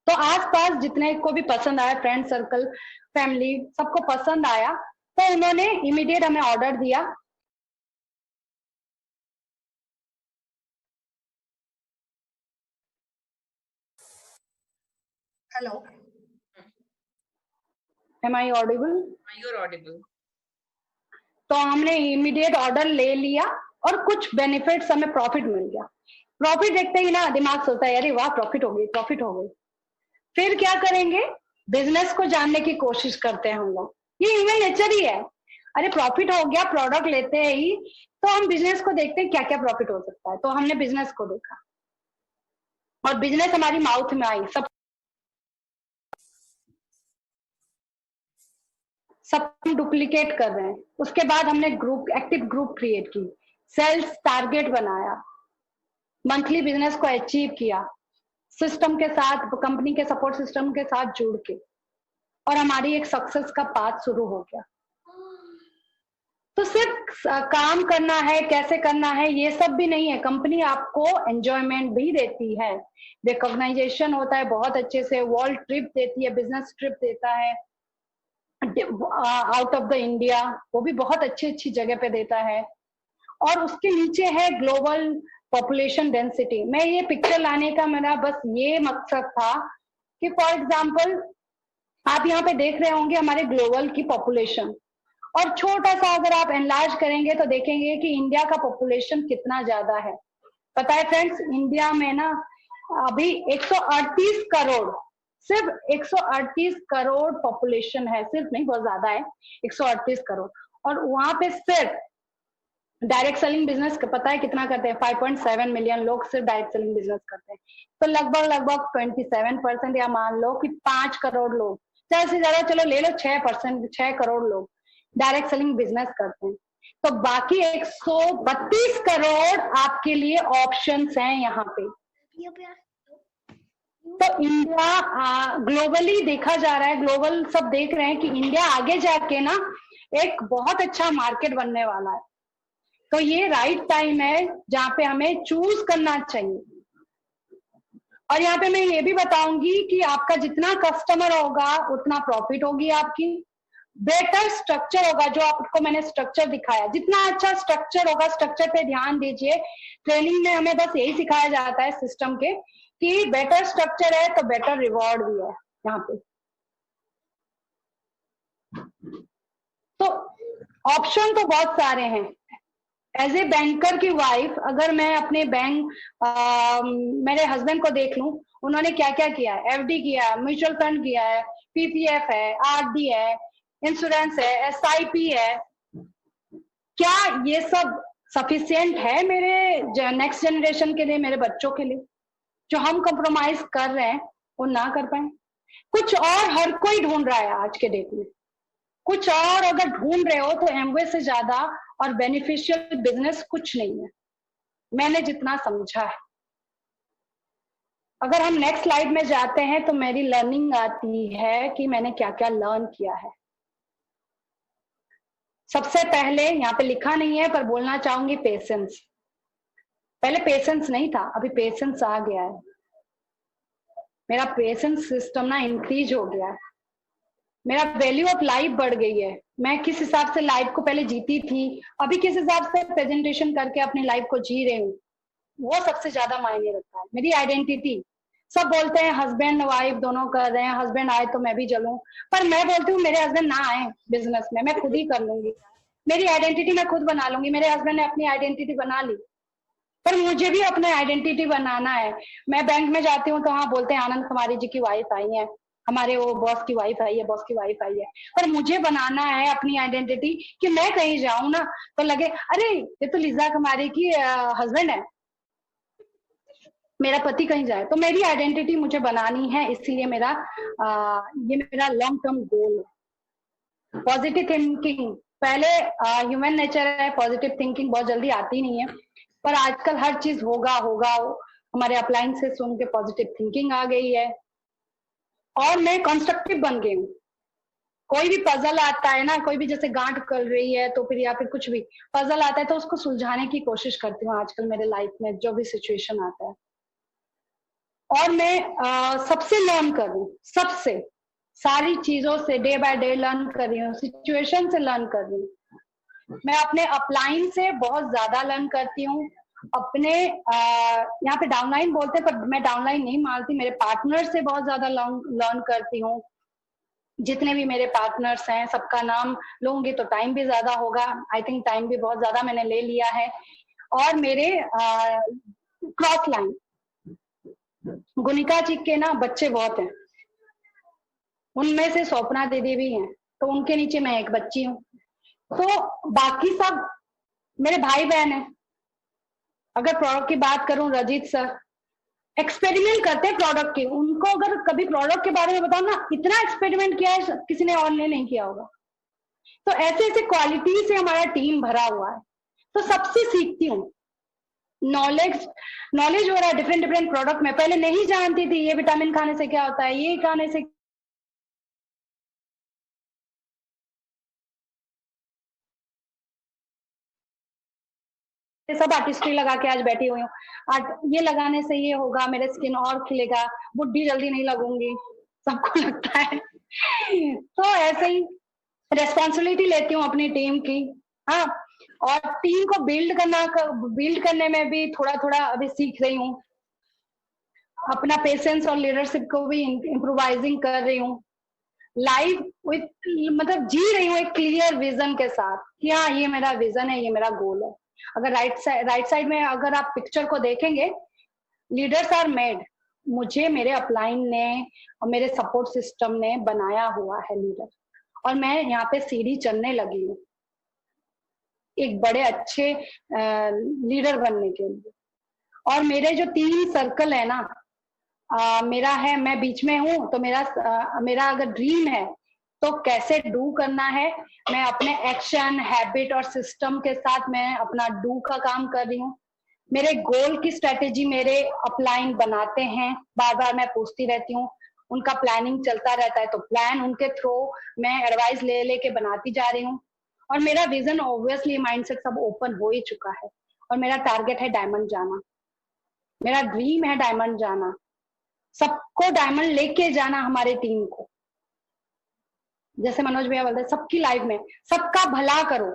तो आसपास जितने को भी पसंद आया, फ्रेंड सर्कल, फैमिली, सबको पसंद आया, तो उन्होंने इमीडिएट हमें ऑर्डर दिया। Hello. Am I audible? You're audible. तो हमने इमीडिएट ऑर्डर ले लिया और कुछ बेनिफिट्स हमें प्रॉफिट मिल गया। प्रॉफिट देखते ही ना दिमाग सोचता है अरे वाह प्रॉफिट हो गई, प्रॉफिट हो गई। फिर क्या करेंगे, बिजनेस को जानने की कोशिश करते हैं हम लोग। ये ह्यूमन नेचर ही है। अरे प्रॉफिट हो गया, प्रोडक्ट लेते ही तो हम बिजनेस को देखते हैं क्या क्या प्रॉफिट हो सकता है। तो हमने बिजनेस को देखा और बिजनेस हमारी माउथ में आई, सब डुप्लीकेट कर रहे हैं। उसके बाद हमने ग्रुप, एक्टिव ग्रुप क्रिएट की, सेल्स टारगेट बनाया, मंथली बिजनेस को अचीव किया, सिस्टम के साथ, कंपनी के सपोर्ट सिस्टम के साथ जुड़ के, और हमारी एक सक्सेस का पाथ शुरू हो गया। तो सिर्फ काम करना है, कैसे करना है, ये सब भी नहीं है। कंपनी आपको एंजॉयमेंट भी देती है, रिकॉग्नाइजेशन होता है बहुत अच्छे से, वर्ल्ड ट्रिप देती है, बिजनेस ट्रिप देता है आउट ऑफ द इंडिया, वो भी बहुत अच्छी अच्छी जगह पे देता है। और उसके नीचे है ग्लोबल पॉपुलेशन डेंसिटी। मैं ये पिक्चर लाने का मेरा बस ये मकसद था कि फॉर एग्जाम्पल आप यहाँ पे देख रहे होंगे हमारे ग्लोबल की पॉपुलेशन, और छोटा सा अगर आप एनलार्ज करेंगे तो देखेंगे कि इंडिया का पॉपुलेशन कितना ज्यादा है। पता है फ्रेंड्स, इंडिया में ना अभी 138 करोड़, सिर्फ 138 करोड़ पॉपुलेशन है, सिर्फ नहीं बहुत ज्यादा है, 138 करोड़। और वहां पे सिर्फ डायरेक्ट सेलिंग बिजनेस पता है कितना करते हैं, 5.7 मिलियन लोग सिर्फ डायरेक्ट सेलिंग बिजनेस करते हैं। तो लगभग 27%, या मान लो कि 5 करोड़ लोग, ज्यादा से ज्यादा चलो ले लो 6%, 6 करोड़ लोग डायरेक्ट सेलिंग बिजनेस करते हैं। तो बाकी 132 करोड़ आपके लिए ऑप्शंस हैं यहाँ पे। तो इंडिया ग्लोबली देखा जा रहा है, ग्लोबल सब देख रहे हैं कि इंडिया आगे जाके ना एक बहुत अच्छा मार्केट बनने वाला है। तो ये राइट टाइम है जहाँ पे हमें चूज करना चाहिए। और यहाँ पे मैं ये भी बताऊंगी कि आपका जितना कस्टमर होगा उतना प्रॉफिट होगी आपकी, बेटर स्ट्रक्चर होगा, जो आपको मैंने स्ट्रक्चर दिखाया, जितना अच्छा स्ट्रक्चर होगा, स्ट्रक्चर पे ध्यान दीजिए। ट्रेनिंग में हमें बस यही सिखाया जाता है सिस्टम के कि बेटर स्ट्रक्चर है तो बेटर रिवॉर्ड भी है यहाँ पे। तो ऑप्शन तो बहुत सारे हैं। एज ए बैंकर की वाइफ, अगर मैं अपने बैंक मेरे हस्बैंड को देख लूं, उन्होंने क्या क्या किया है, एफडी किया है, म्यूचुअल फंड किया है, पीपीएफ है, आरडी है, इंश्योरेंस है, एसआईपी है। क्या ये सब सफिशिएंट है मेरे नेक्स्ट जनरेशन के लिए, मेरे बच्चों के लिए? जो हम कंप्रोमाइज कर रहे हैं वो ना कर पाए। कुछ और हर कोई ढूंढ रहा है आज के डेट में, कुछ और अगर ढूंढ रहे हो तो एमवे से ज्यादा और बेनिफिशियल बिजनेस कुछ नहीं है, मैंने जितना समझा है। अगर हम नेक्स्ट स्लाइड में जाते हैं तो मेरी लर्निंग आती है कि मैंने क्या क्या लर्न किया है। सबसे पहले यहाँ पे लिखा नहीं है पर बोलना चाहूंगी, पेशेंस। पहले पेशेंस नहीं था, अभी पेशेंस आ गया है। मेरा पेशेंस सिस्टम ना इंक्रीज हो गया है, मेरा वैल्यू ऑफ लाइफ बढ़ गई है। मैं किस हिसाब से लाइफ को पहले जीती थी, अभी किस हिसाब से प्रेजेंटेशन करके अपनी लाइफ को जी रही हूँ, वो सबसे ज्यादा मायने रखता है। मेरी आइडेंटिटी, सब बोलते हैं हस्बैंड वाइफ दोनों कर रहे हैं, हस्बैंड आए तो मैं भी चलूं, पर मैं बोलती हूँ मेरे हस्बैंड ना आए बिजनेस में, मैं खुद ही कर लूंगी, मेरी आइडेंटिटी मैं खुद बना लूंगी। मेरे हस्बैंड ने अपनी आइडेंटिटी बना ली, पर मुझे भी अपना आइडेंटिटी बनाना है। मैं बैंक में जाती हूँ तो हाँ बोलते हैं आनंद कुमारी जी की वाइफ आई है, हमारे वो बॉस की वाइफ आई है, बॉस की वाइफ आई है। पर मुझे बनाना है अपनी आइडेंटिटी कि मैं कहीं जाऊं ना तो लगे अरे ये तो लिजा कुमारी की हस्बैंड है, मेरा पति कहीं जाए। तो मेरी आइडेंटिटी मुझे बनानी है, इसलिए मेरा ये मेरा लॉन्ग टर्म गोल है। पॉजिटिव थिंकिंग, पहले ह्यूमन नेचर है, पॉजिटिव थिंकिंग बहुत जल्दी आती नहीं है, पर आजकल हर चीज होगा होगा, हमारे अपलाइन से सुन के पॉजिटिव थिंकिंग आ गई है और मैं कंस्ट्रक्टिव बन गई हूँ। कोई भी पजल आता है ना, कोई भी जैसे गांठ कर रही है तो फिर या फिर कुछ भी पजल आता है तो उसको सुलझाने की कोशिश करती हूँ आजकल मेरे लाइफ में जो भी सिचुएशन आता है। और मैं सबसे लर्न कर रही हूँ, सबसे सारी चीजों से डे बाय डे लर्न कर रही हूँ, सिचुएशन से लर्न कर रही हूँ। मैं अपने अपलाइन से बहुत ज्यादा लर्न करती हूँ, अपने यहाँ पे डाउनलाइन बोलते हैं, पर मैं डाउनलाइन नहीं मानती, मेरे पार्टनर से बहुत ज्यादा लर्न करती हूँ। जितने भी मेरे पार्टनर्स हैं सबका नाम लूंगी तो टाइम भी ज्यादा होगा, आई थिंक टाइम भी बहुत ज्यादा मैंने ले लिया है। और मेरे क्रॉस लाइन गुनिका जी के ना बच्चे बहुत हैं, उनमें से स्वप्ना दीदी भी हैं, तो उनके नीचे मैं एक बच्ची हूँ। तो बाकी सब मेरे भाई बहन हैं। अगर प्रोडक्ट की बात करूं, रजीत सर एक्सपेरिमेंट करते हैं प्रोडक्ट के, उनको अगर कभी प्रोडक्ट के बारे में बताओ ना, इतना एक्सपेरिमेंट किया है किसी ने और ने नहीं किया होगा। तो ऐसे ऐसे क्वालिटी से हमारा टीम भरा हुआ है, तो सबसे सीखती हूँ। नॉलेज हो रहा है, डिफरेंट डिफरेंट प्रोडक्ट में पहले नहीं जानती थी, ये विटामिन खाने से क्या होता है, ये खाने से सब आर्टिस्ट्री लगा के आज बैठी हुई हूँ। आज ये लगाने से ये होगा, मेरे स्किन और खिलेगा, बुढ़ी जल्दी नहीं लगूंगी, सबको लगता है। तो ऐसे ही रेस्पॉन्सिबिलिटी लेती हूँ अपनी टीम की। हाँ, और टीम को बिल्ड करने में भी थोड़ा थोड़ा अभी सीख रही हूँ। अपना पेशेंस और लीडरशिप को भी इम्प्रोवाइजिंग कर रही हूँ। लाइफ विथ मतलब जी रही हूँ एक क्लियर विजन के साथ कि हाँ ये मेरा विजन है, ये मेरा गोल है। अगर राइट साइड में अगर आप पिक्चर को देखेंगे, लीडर्स आर मेड, मुझे मेरे अपलाइन ने और मेरे सपोर्ट सिस्टम ने बनाया हुआ है लीडर, और मैं यहाँ पे सीढ़ी चढ़ने लगी हूँ एक बड़े अच्छे लीडर बनने के लिए। और मेरे जो 3 सर्कल है ना, मेरा है, मैं बीच में हूँ, तो मेरा अगर ड्रीम है तो कैसे डू करना है, मैं अपने एक्शन हैबिट और सिस्टम के साथ मैं अपना डू का काम कर रही हूँ। मेरे गोल की स्ट्रेटेजी मेरे अपलाइन बनाते हैं, बार बार मैं पूछती रहती हूँ, उनका प्लानिंग चलता रहता है, तो प्लान उनके थ्रू मैं एडवाइस ले लेके बनाती जा रही हूँ। और मेरा विजन ऑब्वियसली माइंडसेट सब ओपन हो ही चुका है, और मेरा टारगेट है डायमंड जाना, मेरा ड्रीम है डायमंड जाना, सबको डायमंड लेके जाना, हमारे टीम को। जैसे मनोज भैया बोलते हैं सबकी लाइफ में सबका भला करो,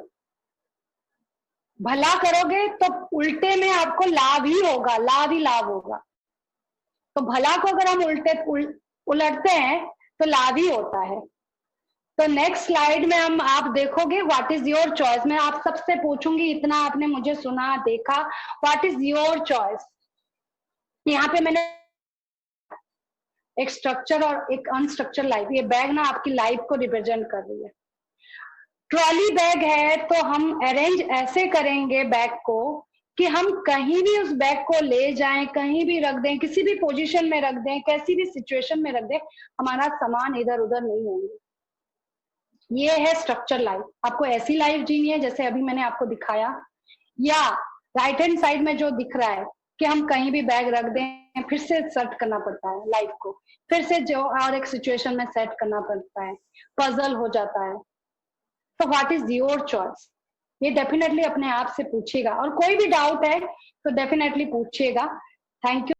भला करोगे तो उल्टे में आपको लाभ ही होगा, लाभ ही लाभ होगा। तो भला को अगर हम उलटते हैं तो लाभ ही होता है। तो नेक्स्ट स्लाइड में आप देखोगे व्हाट इज योर चॉइस, मैं आप सबसे पूछूंगी, इतना आपने मुझे सुना देखा, व्हाट इज योर चॉइस। यहाँ पे मैंने एक स्ट्रक्चर और एक अनस्ट्रक्चर लाइफ, ये बैग ना आपकी लाइफ को रिप्रेजेंट कर रही है। ट्रॉली बैग है तो हम अरेंज ऐसे करेंगे बैग को कि हम कहीं भी उस बैग को ले जाएं, कहीं भी रख दें, किसी भी पोजीशन में रख दें, कैसी भी सिचुएशन में रख दें, हमारा सामान इधर उधर नहीं होंगे। ये है स्ट्रक्चर लाइफ। आपको ऐसी लाइफ जीनी है जैसे अभी मैंने आपको दिखाया, या राइट हैंड साइड में जो दिख रहा है कि हम कहीं भी बैग रख दें, फिर से सेट करना पड़ता है लाइफ को, फिर से जो और एक सिचुएशन में सेट करना पड़ता है, पजल हो जाता है। तो व्हाट इज योर चॉइस, ये डेफिनेटली अपने आप से पूछिएगा, और कोई भी डाउट है तो डेफिनेटली पूछिएगा। Thank you.